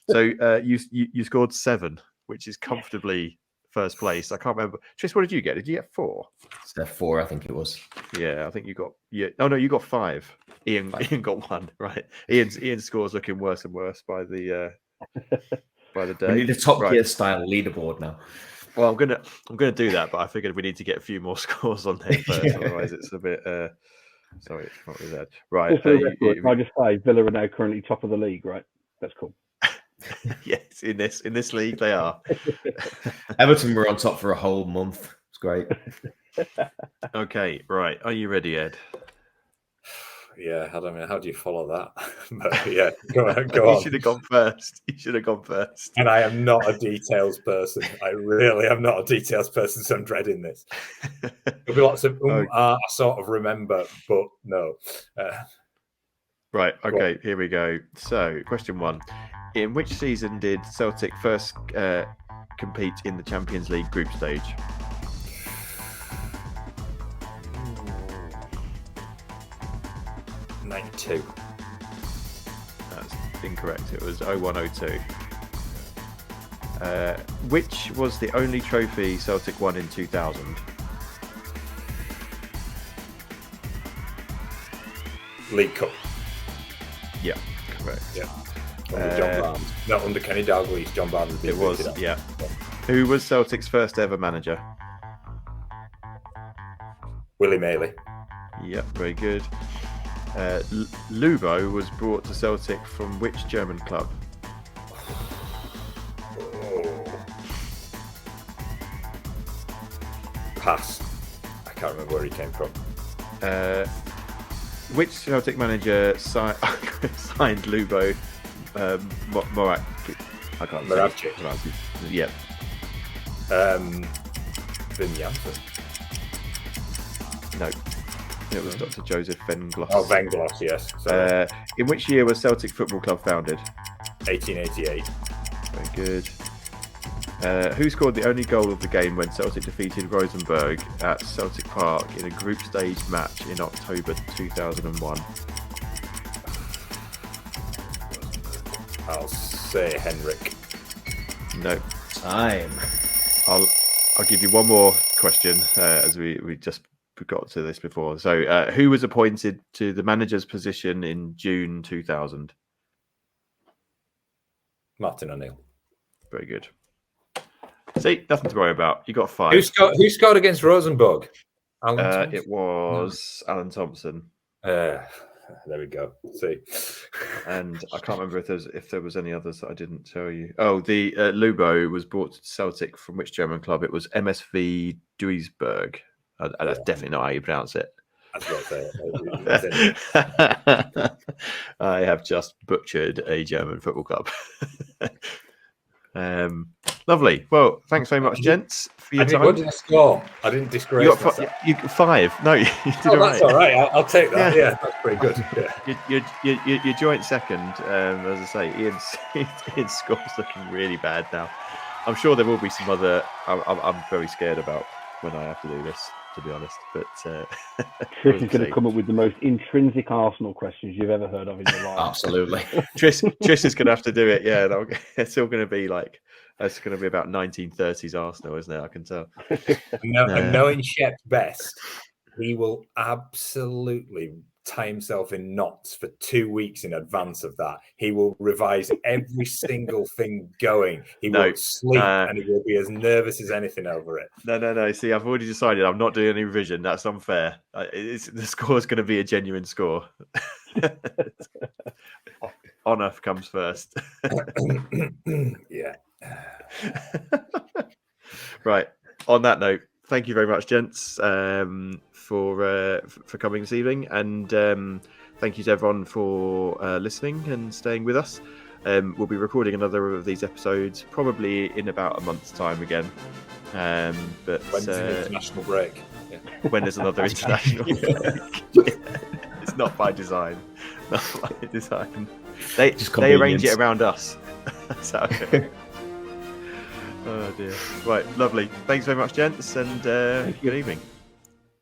So you scored 7, which is comfortably first place. I can't remember. Tris, what did you get? Did you get 4? So 4, I think it was. Yeah, I think you got. Yeah. Oh no, you got 5. Ian got 1. Right. Ian's score's looking worse and worse by the day. We need a Top Gear style leaderboard now. Well, I'm gonna do that, but I figured we need to get a few more scores on there first. Otherwise, it's a bit. Sorry, it's not with that. Right. I just say Villa are now currently top of the league, right? That's cool. Yes, in this league they are. Everton were on top for a whole month. It's great. Okay, right. Are you ready, Ed? Yeah, I don't know. How do you follow that? But yeah, go on. You should have gone first. And I am not a details person. I really am not a details person, so I'm dreading this. There'll be lots of I sort of remember, but no. Right, okay, here we go. So, question 1. In which season did Celtic first compete in the Champions League group stage? 92. That's incorrect. It was 01-02. Which was the only trophy Celtic won in 2000? League Cup. Yeah, correct. Yeah. Under John Barnes. Not under Kenny Dalglish. John Barnes. It was, yeah. Who was Celtic's first ever manager? Willie Maley. Yep, very good. Lubo was brought to Celtic from which German club? Pass. I can't remember where he came from. Which Celtic manager signed Lubo Morak? I can't say. Moravcik. Yep. Vin Janssen. No. It was Dr. Joseph Venglos. Oh, Venglos, yes. So, in which year was Celtic Football Club founded? 1888. Very good. Who scored the only goal of the game when Celtic defeated Rosenborg at Celtic Park in a group stage match in October 2001? I'll say Henrik. No. Time. I'll give you one more question as we just got to this before. So, who was appointed to the manager's position in June 2000? Martin O'Neill. Very good. See, nothing to worry about. You got 5. Who scored against Rosenborg? Alan it was Alan Thompson. there we go. See, And I can't remember if there was any others that I didn't tell you. Oh, the Lubo was brought to Celtic from which German club? It was MSV Duisburg. That's definitely not how you pronounce it. that's what I say. I have just butchered a German football club. Lovely. Well, thanks very much, gents, for your time. What did I score? I didn't disgrace You got myself. 5. No, you did That's all right. I'll take that. Yeah, that's pretty good. Yeah. Your joint second, as I say, Ian's score's looking really bad now. I'm sure there will be some other. I'm very scared about when I have to do this, to be honest. But Tris is going to come up with the most intrinsic Arsenal questions you've ever heard of in your life. Absolutely. Tris is going to have to do it. Yeah, it's all going to be like. It's going to be about 1930s Arsenal, isn't it? I can tell. And knowing Shepp best, he will absolutely tie himself in knots for 2 weeks in advance of that. He will revise every single thing going. He won't sleep and he will be as nervous as anything over it. No. See, I've already decided I'm not doing any revision. That's unfair. The score is going to be a genuine score. Honour comes first. Yeah. Right. On that note, thank you very much, gents, for coming this evening, and thank you to everyone for listening and staying with us. We'll be recording another of these episodes probably in about a month's time again. But When's an international break? Yeah. When there's another international break. Yeah. It's not by design. Not by design. They arrange it around us. So. Oh dear. Right, lovely. Thanks very much, gents, and good evening.